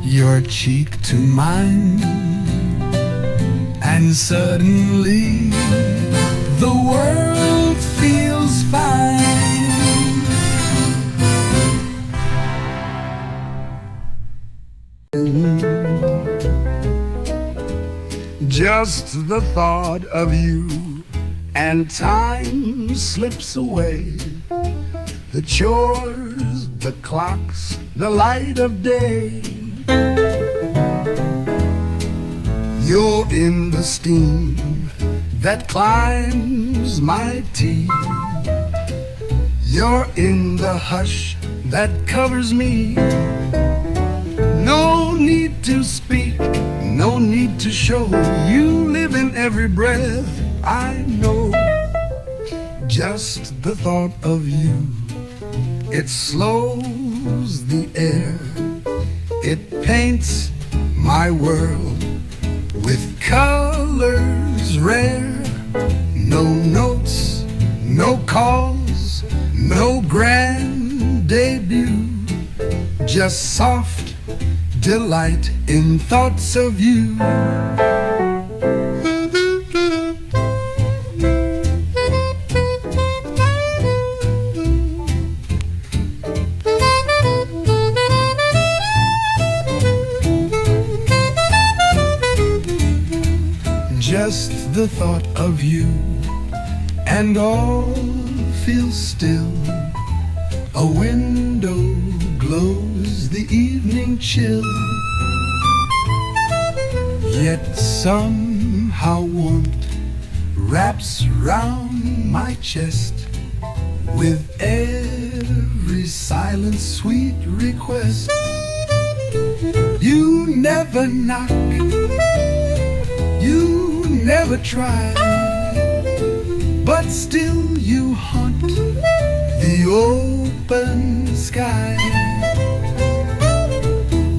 A: your cheek to mine, and suddenly the world feels fine. Just the thought of you, and time slips away. The chores, the clocks, the light of day. You're in the steam that climbs my teeth. You're in the hush that covers me. No need to speak, no need to show. You live in every breath I know. Just the thought of you, it slows the air. It paints my world with colors rare. No notes, no calls, no grand debut. Just soft delight in thoughts of you. Just the thought of you, and all feels still. A window glows the evening chill, yet somehow warmth wraps round my chest with every silent sweet request. You never knock, you never try, but still you haunt the open sky.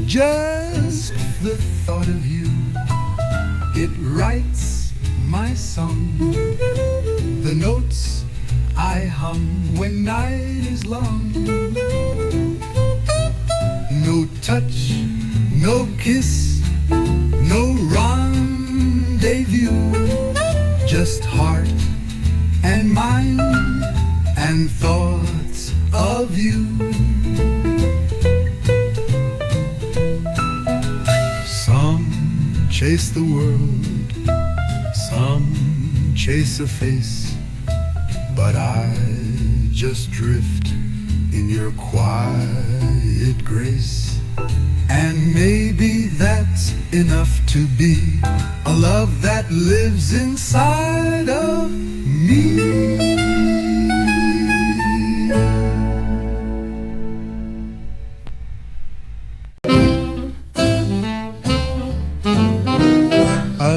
A: Just the thought of you, it writes my song. The notes I hum when night is long. No touch, no kiss, no rendezvous. Just heart and mind and thoughts of you. Some chase the world, some chase a face, but I just drift in your quiet grace. And maybe that's enough to be a love that lives inside of me.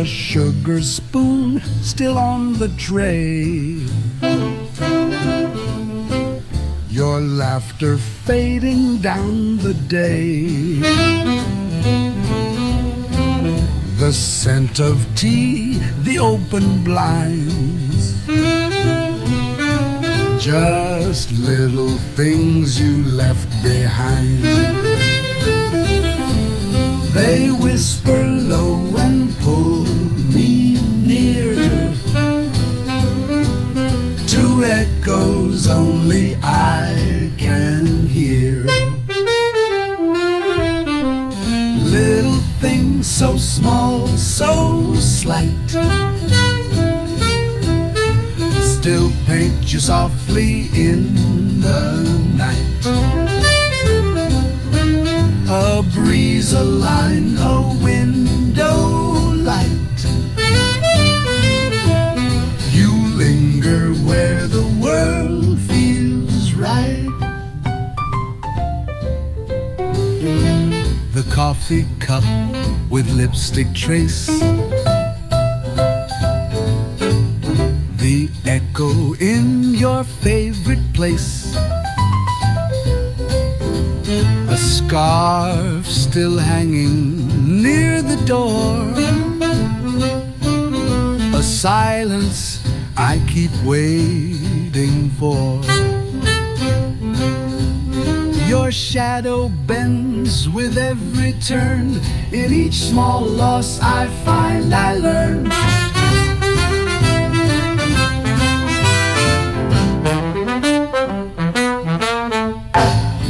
C: sugar spoon still on the tray. Your laughter fading down the day. The scent of tea, the open blinds. Just little things you left behind. They whisper low and pull me near to echoes only I can hear. Little things so small, so slight, still paint you softly in the night. A breeze, a line, a window light. You linger where the world feels right. The coffee cup with lipstick trace. The echo in your favorite place. A scarf still hanging near the door. A silence I keep waiting for. Your shadow bends with every turn. In each small loss I find I learn.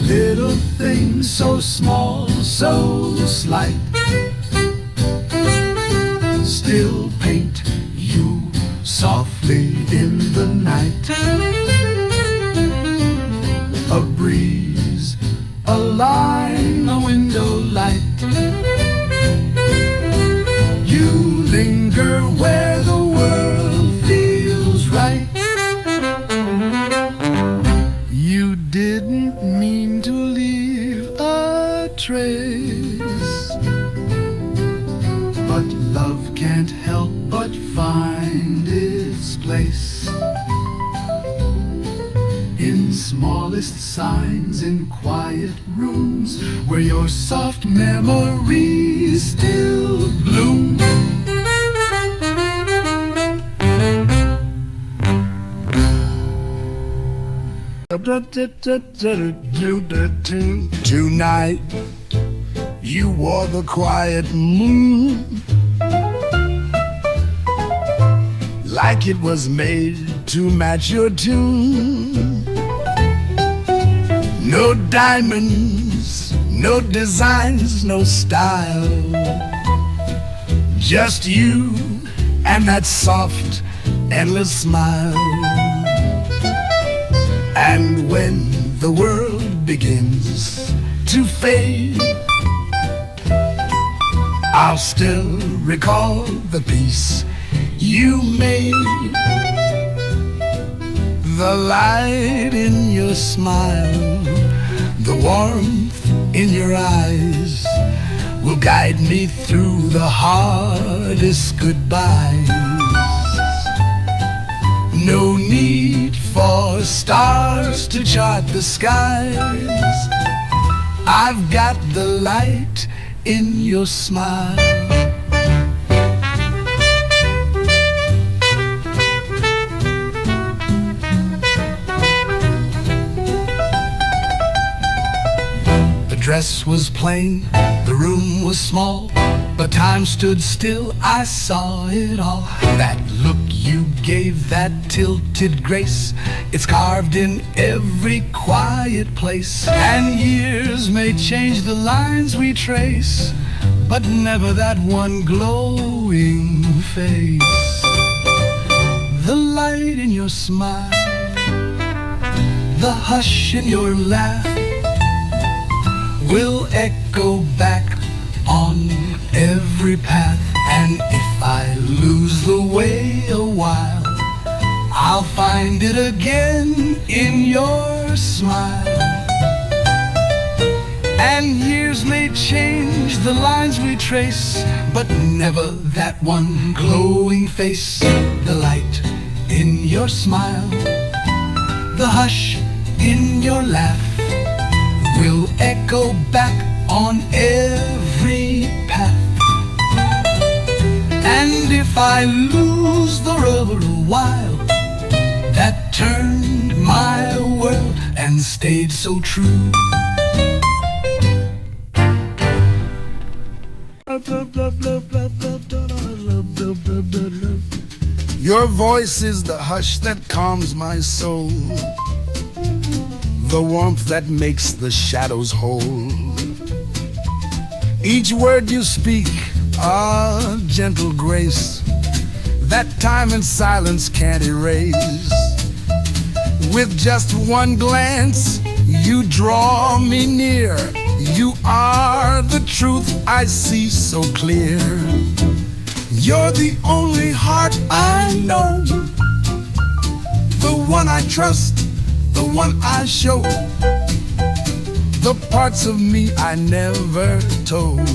C: Little things so small, so slight, still paint you softly in the night. A breeze, a line, a window light. You linger where the world feels right. You didn't mean to leave a trace, but love can't help but find its place in smallest signs, in quiet rooms where your soft memories still bloom. Tonight you wore the quiet moon like it was made to match your tune. No diamonds, no designs, no style, just you and that soft, endless smile. And when the world begins to fade, I'll still recall the peace you made. The light in your smile, the warmth in your eyes will guide me through the hardest goodbyes. No need for stars to chart the skies. I've got the light in your smile. The dress was plain, the room was small, but time stood still, I saw it all. That look you gave, that tilted grace, it's carved in every quiet place. And years may change the lines we trace, but never that one glowing face. The light in your smile, the hush in your laugh will echo back on every path. And if I lose the way a while, I'll find it again in your smile. And years may
A: change the lines we trace, but never that one glowing face. The light in your smile, the hush in your laugh will echo back on every path. And if I lose the road a while, that turned my world and stayed so true.
C: Your voice is the hush that calms my soul, the warmth that makes the shadows whole. Each word you speak, a gentle grace that time and silence can't erase. With just one glance, you draw me near. You are the truth I see so clear. You're the only heart I know, the one I trust, the one I show, the parts of me I never told.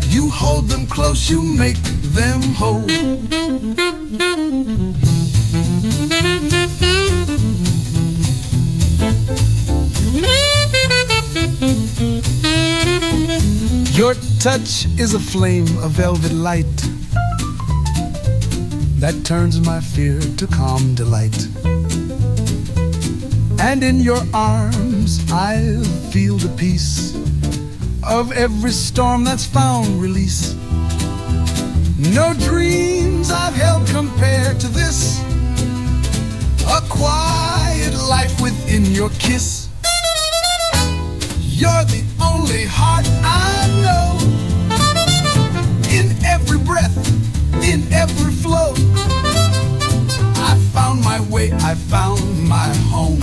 C: You hold them close, you make them whole. Your touch is a flame, a velvet light that turns my fear to calm delight. And in your arms I feel the peace of every storm that's found release. No dreams I've held compared to this, a quiet life within your kiss. You're the only heart I know, in every breath, in every flow. I found my way, I found my home,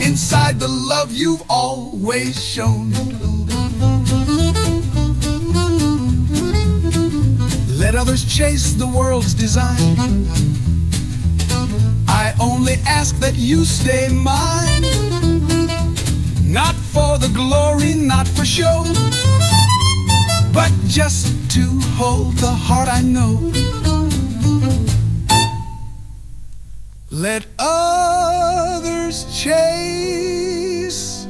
C: inside the love you've always shown. Let others chase the world's design, I only ask that you stay mine. Not for the glory, not for show, but just to hold the heart I know. Let others chase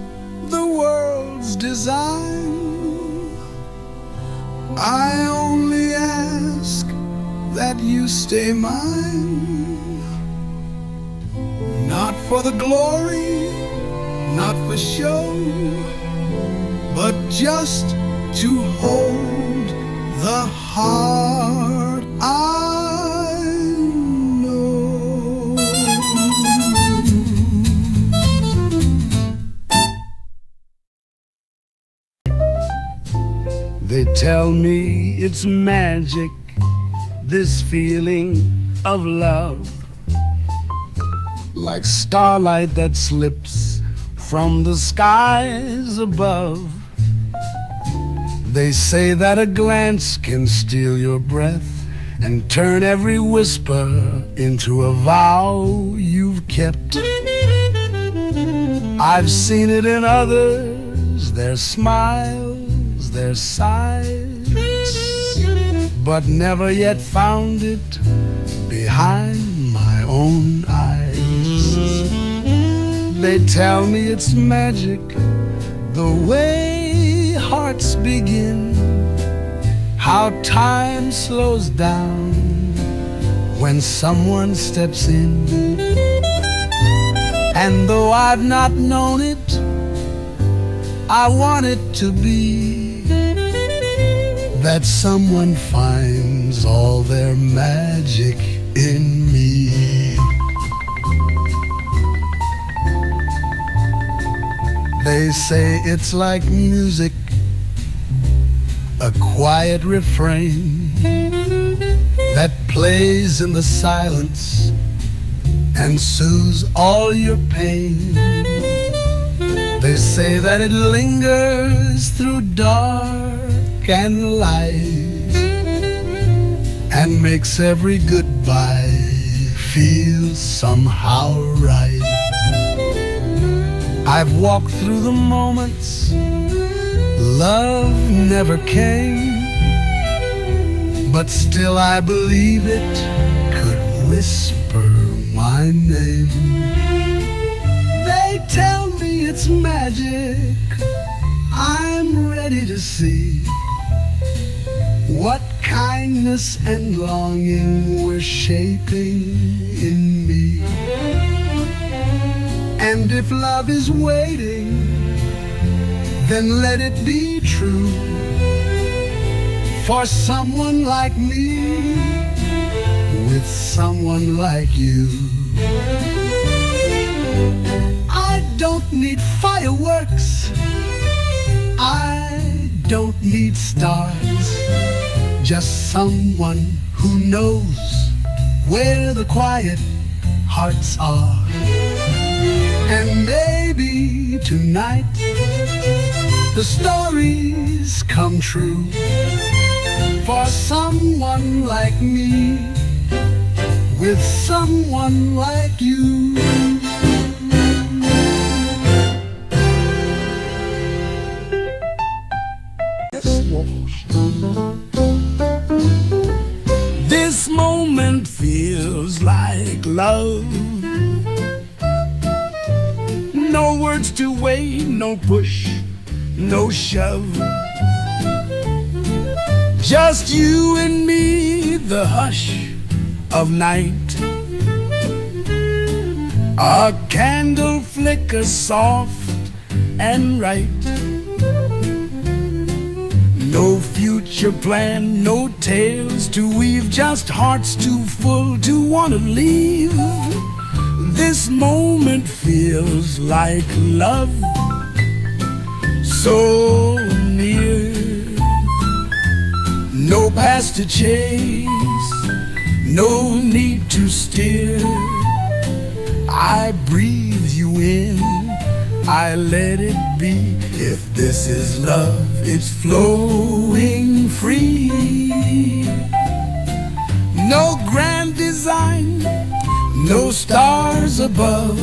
C: the world's design, I only ask that you stay mine. Not for the glory, not for show, but just to hold the heart I know. They tell me it's magic, this feeling of love, like starlight that slips from the skies above. They say that a glance can steal your breath and turn every whisper into a vow you've kept. I've seen it in others, their smiles, their sighs, but never yet found it behind my own eyes. They tell me it's magic, the way hearts begin, how time slows down when someone steps in. And though I've not known it, I want it to be that someone finds all their magic in me. They say it's like music, a quiet refrain that plays in the silence and soothes all your pain. They say that it lingers through dark and light and makes every goodbye feel somehow right.
A: I've walked through the moments love never came, but still I believe it could whisper my name. They tell me it's magic. I'm ready to see what kindness and longing were shaping in me. And if love is waiting, then let it be true for someone like me with someone like you. I don't need fireworks, I don't need stars, just someone who knows where the quiet hearts are. And maybe tonight the stories come true for someone like me with someone like you.
C: This moment feels like love. No words to weigh, no push, no shove. Just you and me, the hush of night. A candle flickers soft and right. No future plan, no tales to weave, just hearts too full to want to leave. This moment feels like love, so near. No past to chase, no need to steer. I breathe you in, I let it be. If this is love, it's flowing free. No grand design, no stars above,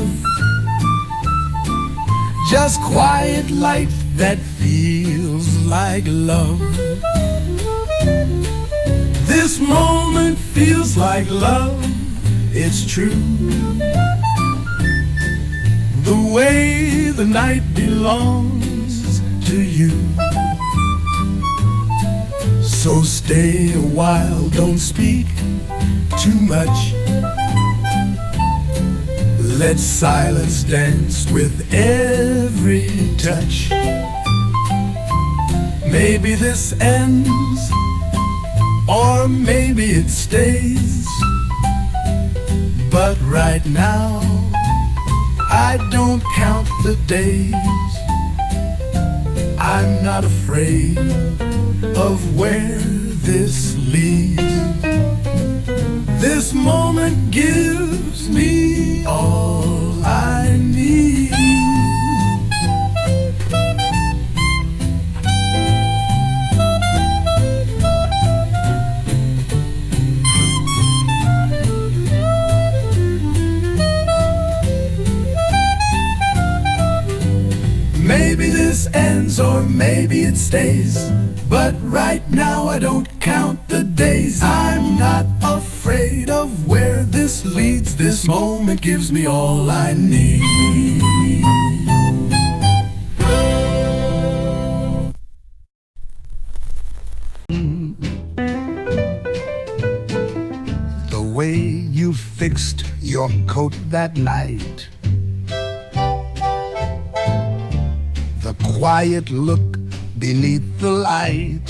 C: just quiet light that feels like love. This moment feels like love, it's true. The way the night belongs to you. So stay a while, don't speak too much. Let silence dance with every touch. Maybe this ends, or maybe it stays. But right now, I don't count the days. I'm not afraid of where this leads. This moment gives me all I need. Maybe this ends or maybe it stays, but right now I don't count the days. I'm not afraid of where this leads. This moment gives me all I need. The way you fixed your coat that night, the quiet look beneath the light,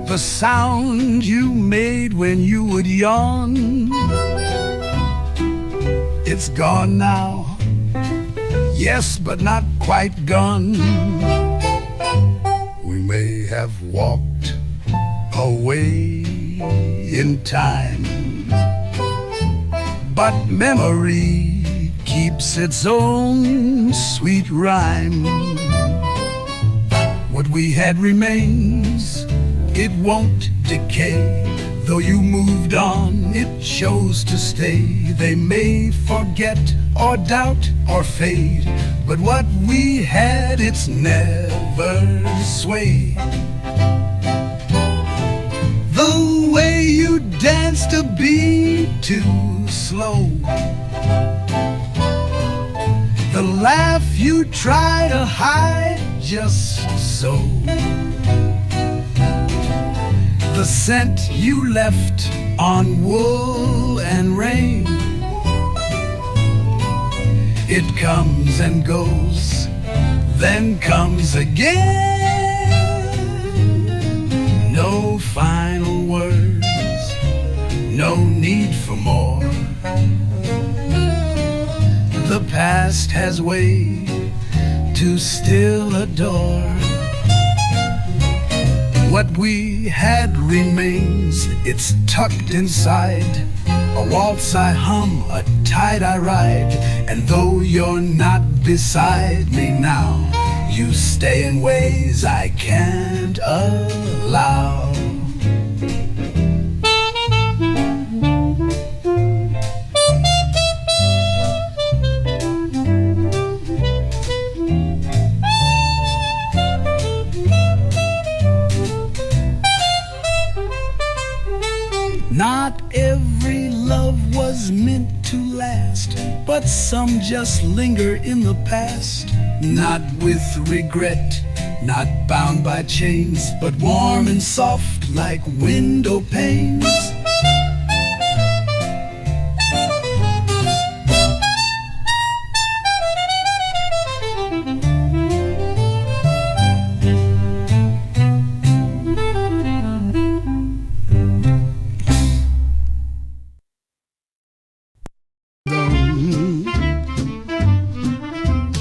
C: the sound you made when you would yawn. It's gone now, yes, but not quite gone. We may have walked away in time, but memory keeps its own sweet rhyme. What we had remains, it won't decay.
A: Though you moved on, it chose to stay. They may forget or doubt or fade, but what we had, it's never swayed. The way you danced a beat too slow, the laugh you try to hide just so, the scent you left on wool and rain. It comes and goes, then comes again. No final words, no need for more. The past has way to still adore. What we had remains, it's tucked inside. A waltz I hum, a tide I ride. And though you're not beside me now, you stay in ways I can't allow. Not every love was meant to last, but some just linger in the past. Not with regret, not bound by chains, but warm and soft like window panes.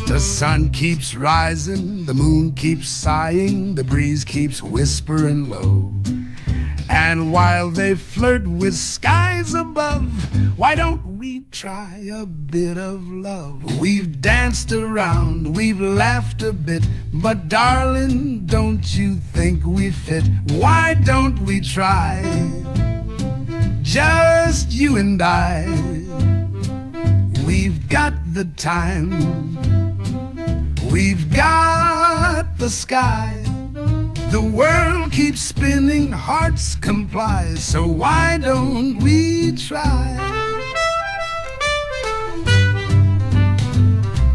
A: The sun keeps rising, the moon keeps sighing, the breeze keeps whispering low. And while they flirt with skies above, why don't we try a bit of love? We've danced around, we've laughed a bit, but darling, don't you think we fit? Why don't we try? Just you and I. We've got the time, we've got the sky. The world keeps spinning, hearts comply, so why don't we try?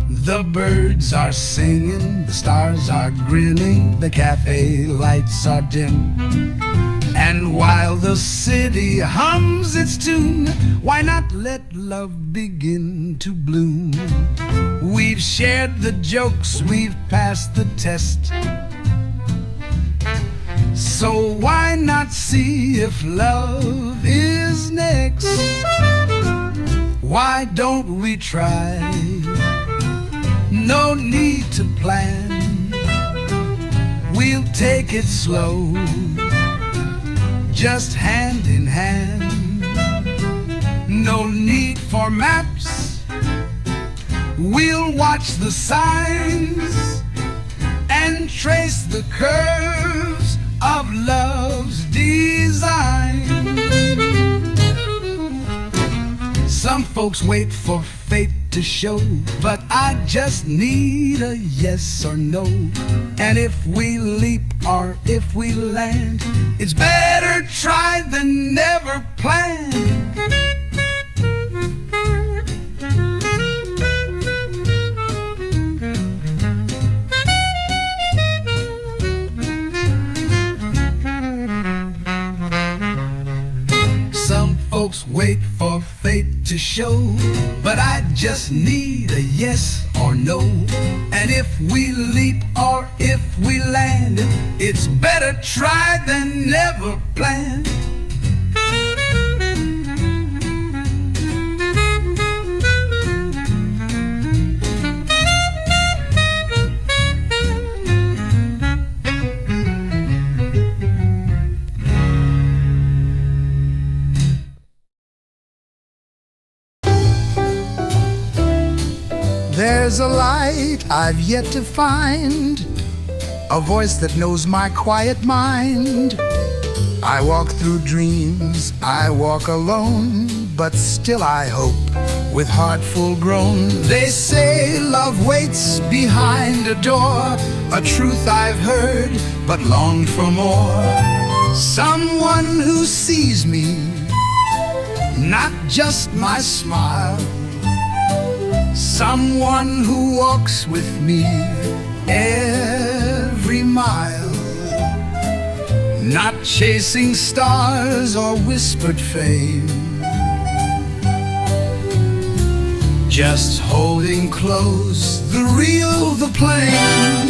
A: The birds are singing, the stars are grinning, the cafe lights are dim. And while the city hums its tune, why not let love begin to bloom? We've shared the jokes, we've passed the test, so why not see if love is next? Why don't we try? No need to plan, we'll take it slow, just hand in hand. No need for maps, we'll watch the signs and trace the curves of love's design. Some folks wait for fate to show, but I just need a yes or no. And if we leap or if we land, it's better try than never plan. Folks wait for fate to show, but I just need a yes or no. And if we leap or if we land, it's better try than never plan. There's a light I've yet to find, a voice that knows my quiet mind. I walk through dreams, I walk alone, but still I hope with heart full grown. They say love waits behind a door, a truth I've heard but longed for more. Someone who sees me, not just my smile. Someone who walks with me every mile. Not chasing stars or whispered fame, just holding close the real, the plain.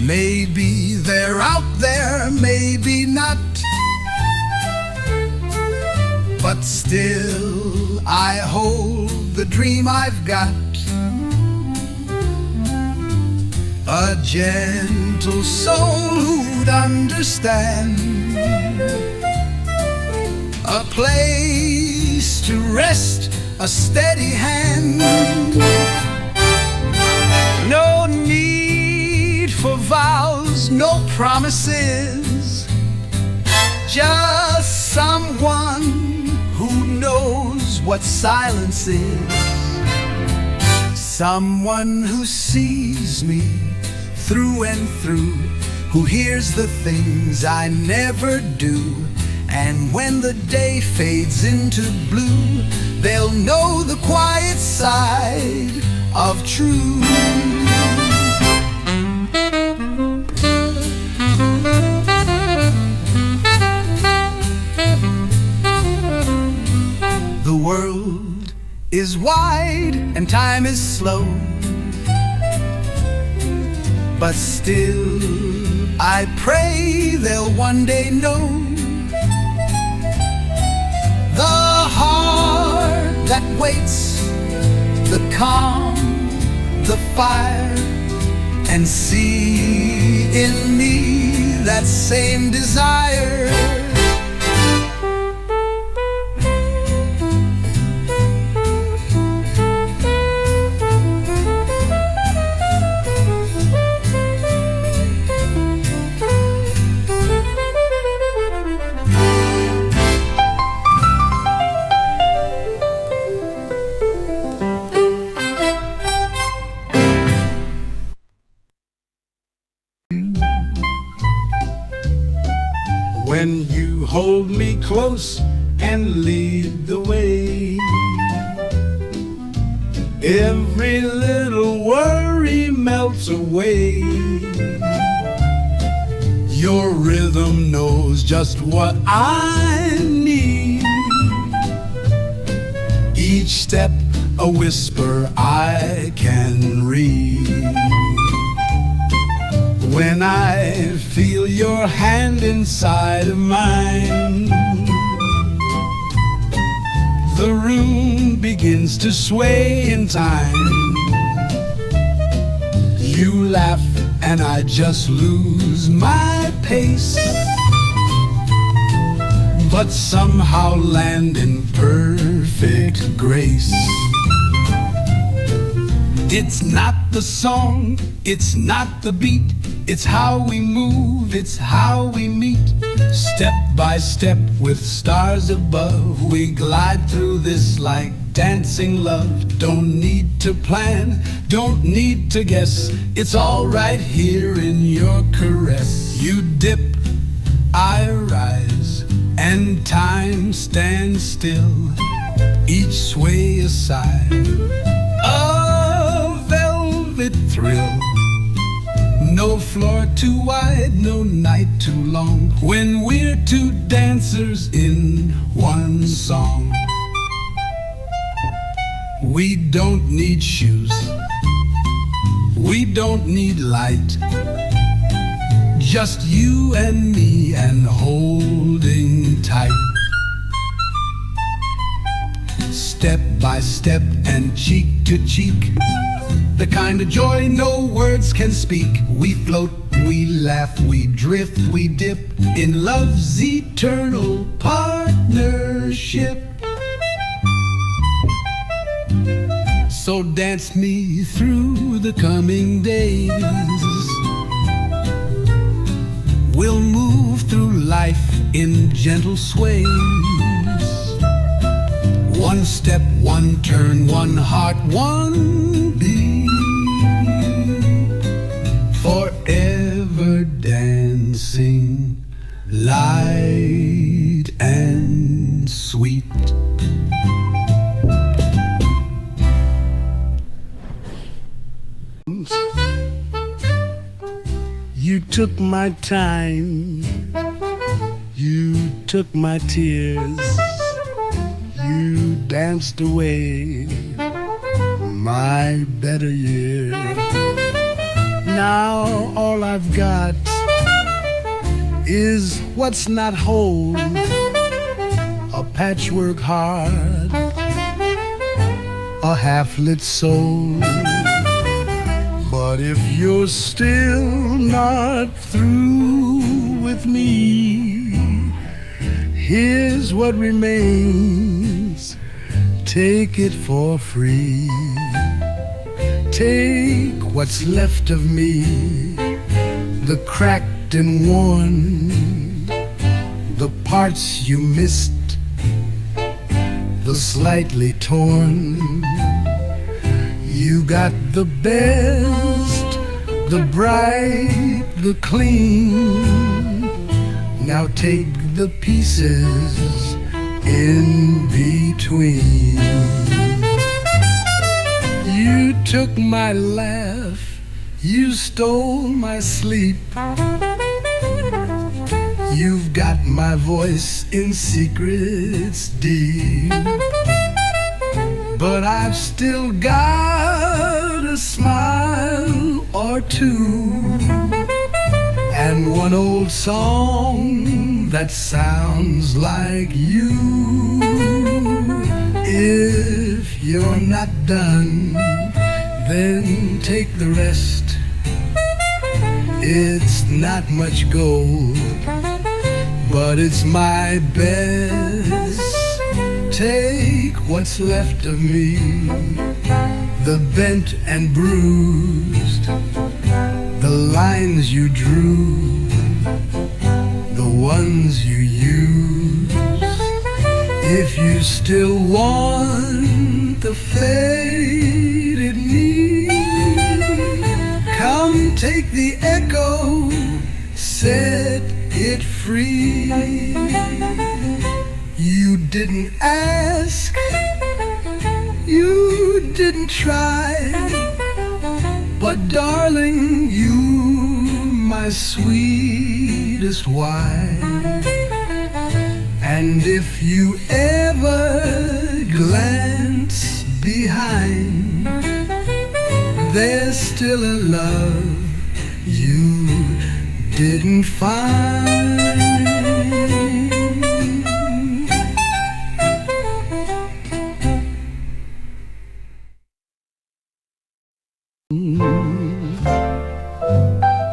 A: Maybe they're out there, maybe not, but still I hold the dream I've got. A gentle soul who'd understand, a place to rest, a steady hand. No need for vows, no promises, just someone who knows what silence is. Someone who sees me through and through, who hears the things I never do. And when the day fades into blue, they'll know the quiet side of truth. The world is wide and time is slow, but still I pray they'll one day know the heart that waits, the calm, the fire, and see in me that same desire. When you hold me close and lead the way, every little worry melts away. Your rhythm knows just what I need. Each step a whisper I can read. When I feel your hand inside of mine, the room begins to sway in time. You laugh and I just lose my pace, but somehow land in perfect grace. It's not the song, it's not the beat, it's how we move, it's how we meet. Step by step with stars above, we glide through this like dancing love. Don't need to plan, don't need to guess, it's all right here in your caress. You dip, I rise, and time stands still, each sway aside, a velvet thrill. No floor too wide, no night too long, when we're two dancers in one song. We don't need shoes, we don't need light, just you and me and holding tight. Step by step and cheek to cheek, the kind of joy no words can speak. We float, we laugh, we drift, we dip in love's eternal partnership. So dance me through the coming days We'll move through life in gentle sways. One step, one turn, one heart, one beat. Forever dancing, light and sweet.
E: You took my time, you took my tears, you danced away my better years. Now all I've got is what's not whole, a patchwork heart, a half-lit soul. But if you're still not through with me, here's what remains. Take it for free. Take what's left of me, the cracked and worn, the parts you missed, the slightly torn. You got the best, the bright, the clean. Now take the pieces in between. You took my laugh, you stole my sleep. You've got my voice in secrets deep. But I've still got a smile or two, and one old song that sounds like you. If you're not done, then take the rest. It's not much gold, but it's my best. Take what's left of me, the bent and bruised, the lines you drew, the ones you used. If you still want the faded me, come take the echo, set it free. You didn't ask, you didn't try, but darling, you my sweetest wife. And if you ever glance behind, there's still a love you didn't find.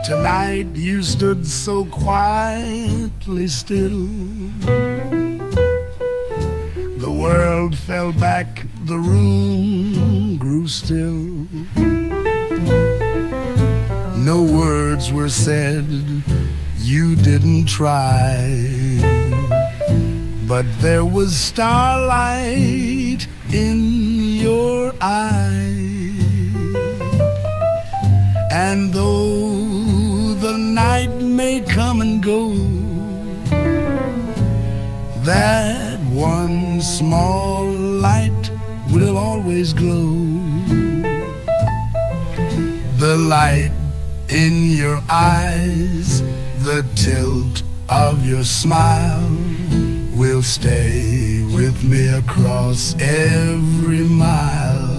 E: Tonight you stood so quietly still. The world fell back, the room grew still. No words were said, you didn't try, but there was starlight in your eyes. And though the night may come and go, that one small light will always glow. The light in your eyes, the tilt of your smile will stay with me across every mile.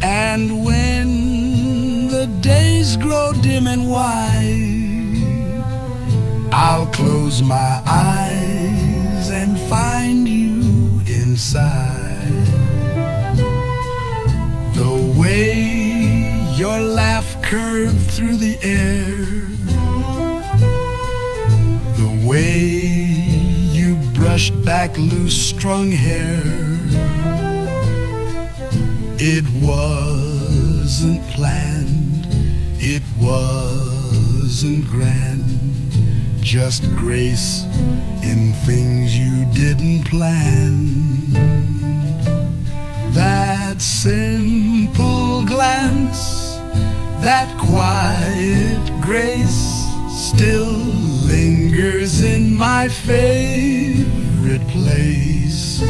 E: And when the days grow dim and wide, I'll close my eyes and find you inside. The way your laugh curved through the air, the way you brushed back loose-strung hair, it wasn't planned, it was
A: isn't grand, just grace in things you didn't plan. That simple glance, that quiet grace, still lingers in my favorite place.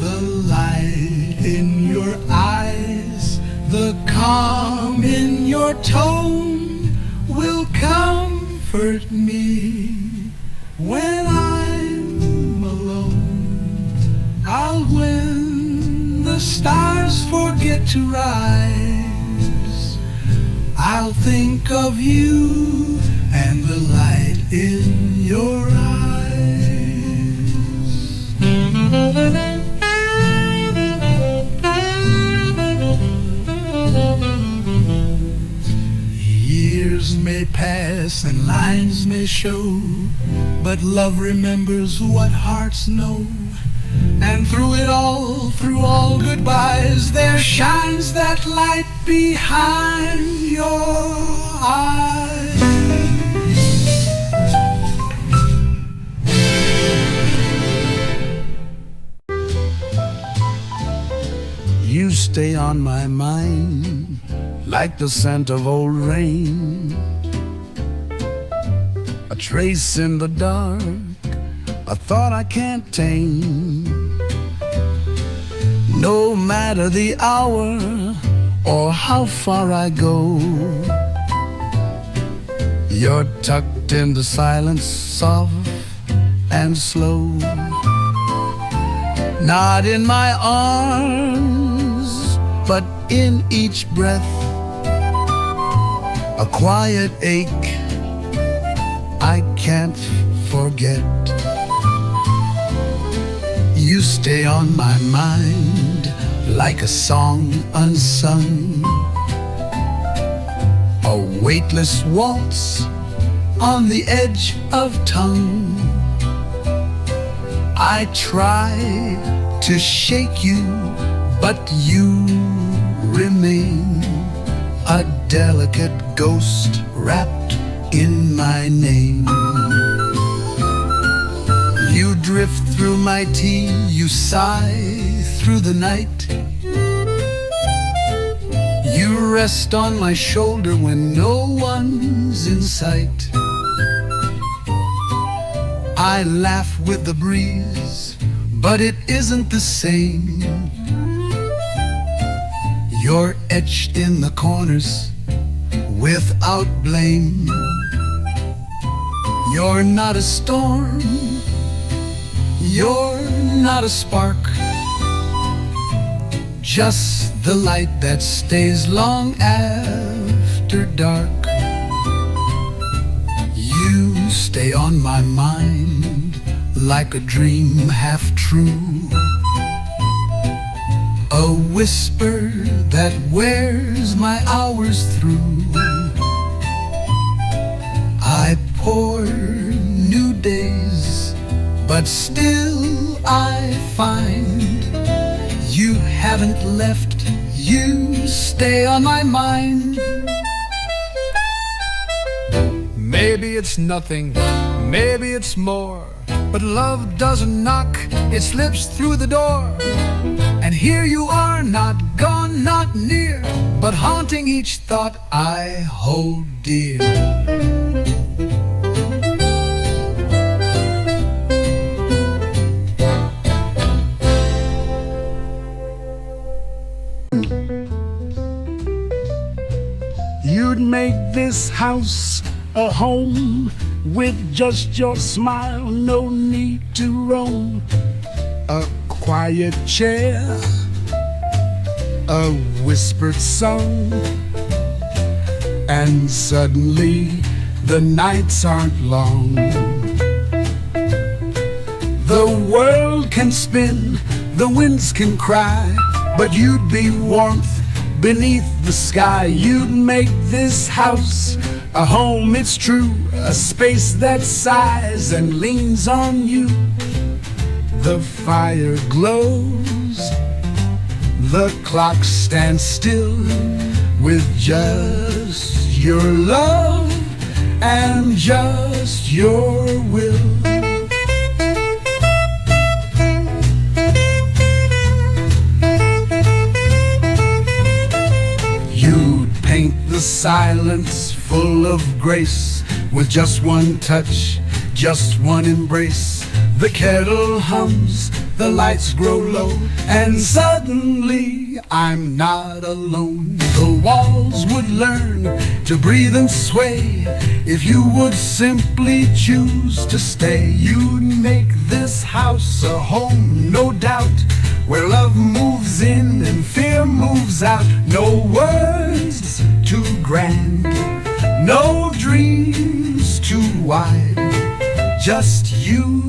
A: The light in your eyes, the calm in your tone will comfort me when I'm alone. I'll when the stars forget to rise, I'll think of you and the light in your eyes. Years may pass and lines may show, but love remembers what hearts know. And through it all, through all goodbyes, there shines that light behind your eyes.
E: You stay on my mind like the scent of old rain, a trace in the dark, a thought I can't tame. No matter the hour or how far I go, you're tucked in the silence, soft and slow. Not in my arms, but in each breath, a quiet ache I can't forget. You stay on my mind like a song unsung, a weightless waltz on the edge of tongue. I try to shake you, but you remain a delicate ghost wrapped in my name. You drift through my tea, you sigh through the night. You rest on my shoulder when no one's in sight. I laugh with the breeze, but it isn't the same. You're etched in the corners without blame. You're not a storm, you're not a spark, just the light that stays long after dark. You stay on my mind like a dream half true, a whisper that wears my hours through. I pour new days, but still I find you haven't left, you stay on my mind. Maybe it's nothing, maybe it's more, but love doesn't knock, it slips through the door. And here you are, not gone, not near, but haunting each thought I hold dear.
C: You'd make this house a home with just your smile, no need to roam. A quiet chair, a whispered song, and suddenly the nights aren't long. The world can spin, the winds can cry, but you'd be warmth beneath the sky. You'd make this house a home, it's true, a space that sighs and leans on you. The fire glows, the clock stands still with just
A: your love and just your will. You'd paint the silence full of grace with just one touch, just one embrace. The kettle hums, the lights grow low, and suddenly I'm not alone. The walls would learn to breathe and sway if you would simply choose to stay. You'd make this house a home, no doubt, where love moves in and fear moves out. No words too grand, no dreams too wide, just you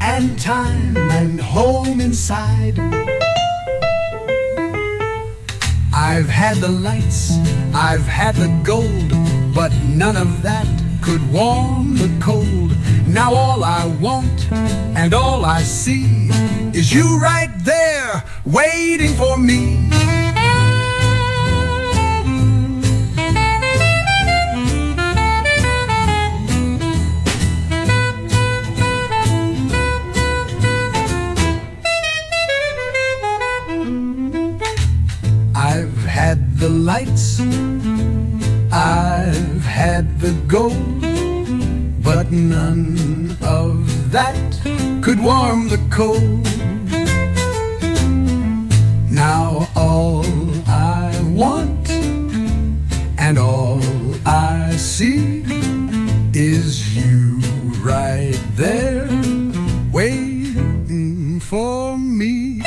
A: and time and home inside. I've had the lights, I've had the gold, but none of that could warm the cold. Now all I want and all I see is you right there waiting for me. I've had the lights, I've had the gold, but none of that could warm the cold. Now all I want and all I see is you right there waiting for me.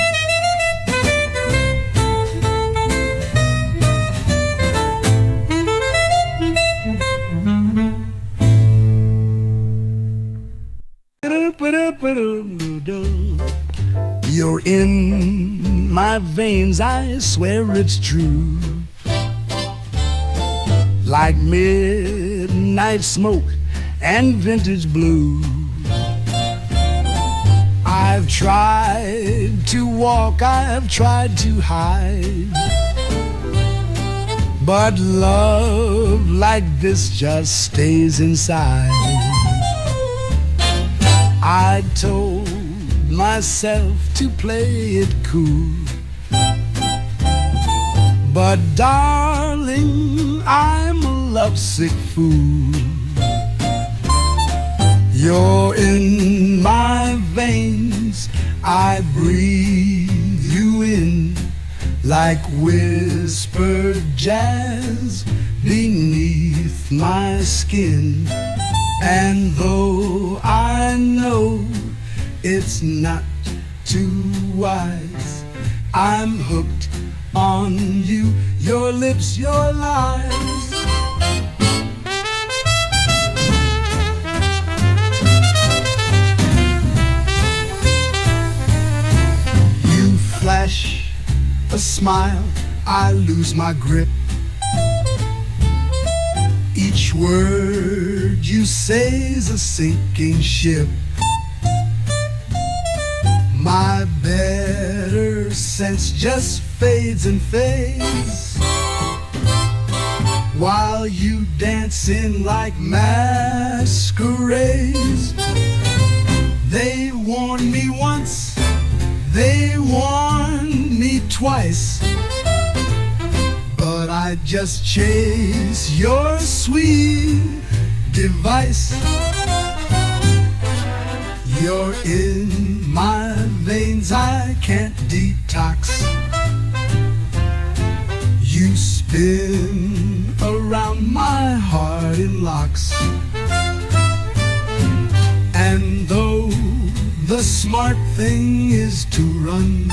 A: You're in my veins, I swear it's true. Like midnight smoke and vintage blue. I've tried to walk, I've tried to hide, but love like this just stays inside. I told myself to play it cool, but darling, I'm a lovesick fool. You're in my veins, I breathe you in like whispered jazz beneath my skin. And though I know it's not too wise, I'm hooked on you, your lips, your lies. You flash a smile, I lose my grip. Each word you say's a sinking ship. My better sense just fades and fades while you dance in like masquerades. They warned me once, they warned me twice, but I just chase your sweet device. You're in my veins, I can't detox. You spin around my heart in locks. And though the smart thing is to run,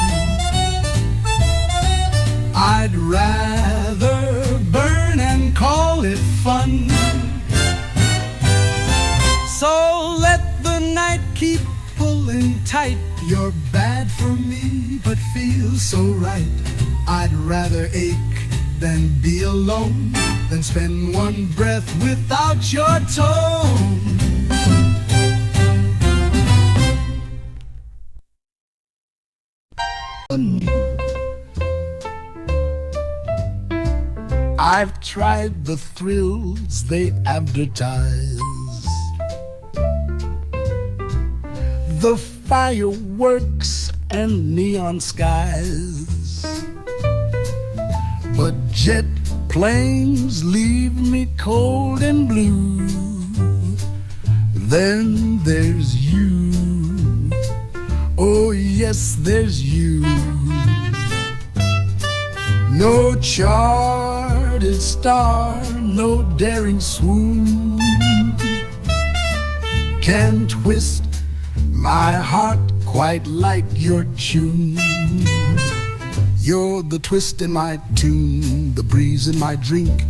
A: I'd rather burn and call it fun. So let the night keep pulling tight. You're bad for me, but feel so right. I'd rather ache than be alone, than spend one breath without your tone.
C: I've tried the thrills they advertise, the fireworks and neon skies, but jet planes leave me cold and blue. Then there's you, oh yes, there's you. No charted star, no daring swoon can twist my heart quite like your tune. You're the twist in my tune, the breeze in my drink,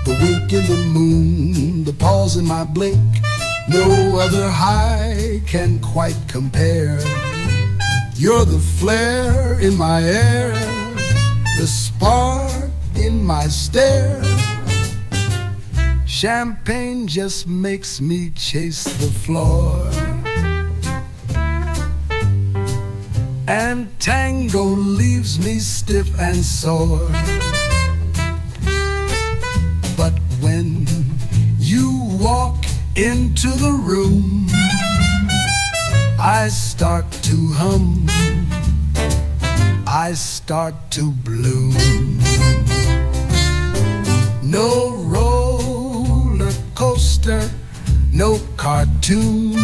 C: the wink in the moon, the pause in my blink. No other high can quite compare. You're the flare in my air, the spark in my stare. Champagne just makes me chase the floor, and tango leaves me stiff and sore. But when you walk into the room, I start to hum, I start to bloom. No roller coaster, no cartoon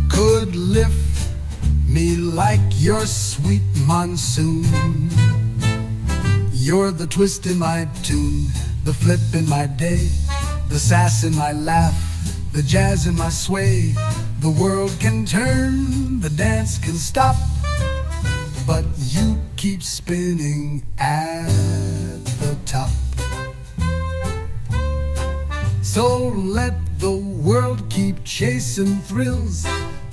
C: could lift me like your sweet monsoon. You're the twist in my tune, the flip in my day, the sass in my laugh, the jazz in my sway. The world can turn, the dance can stop, but you keep spinning at the top. So let the world keep chasing thrills.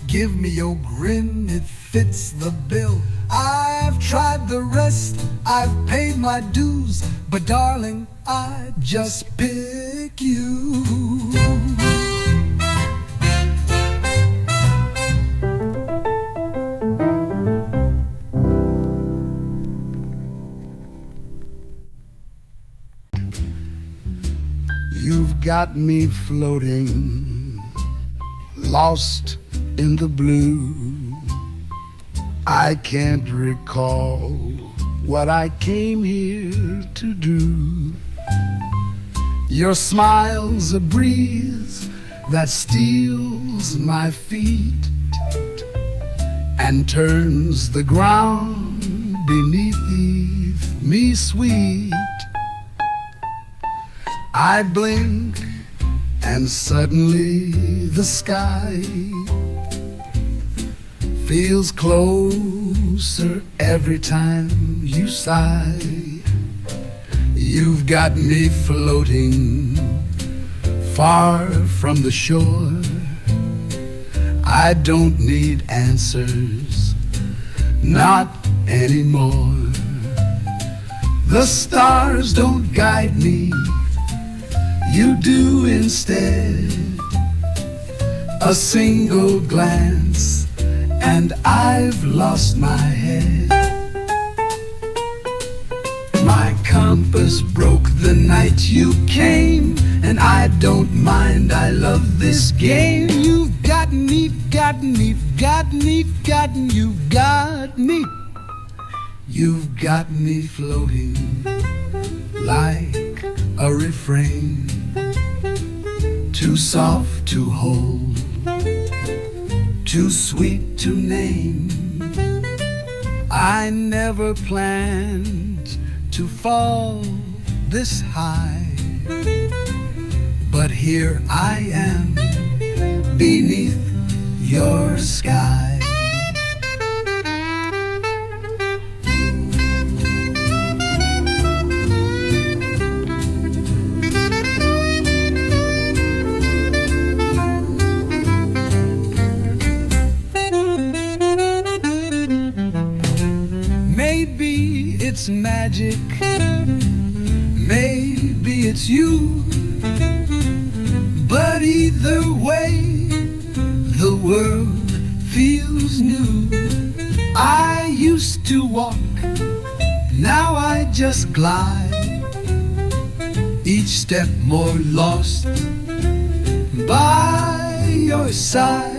C: Give me your grin, it fits the bill. I've tried the rest, I've paid my dues, but darling, I just pick you. You've got me floating, lost in the blue. I can't recall what I came here to do. Your smile's a breeze that steals my feet and turns the ground beneath me sweet. I blink and suddenly the sky feels closer every time you sigh. You've got me floating far from the shore. I don't need answers, not anymore. The stars don't guide me, you do instead. A single glance and I've lost my head. My compass broke the night you came, and I don't mind, I love this game. You've got me, got me, got me, got me, you've got me. You've got me floating like a refrain, too soft to hold, too sweet to name. I never planned to fall this high, but here I am beneath your sky. Maybe it's magic, maybe it's you, but either way, the world feels new. I used to walk, now I just glide.
A: each step more lost by your side.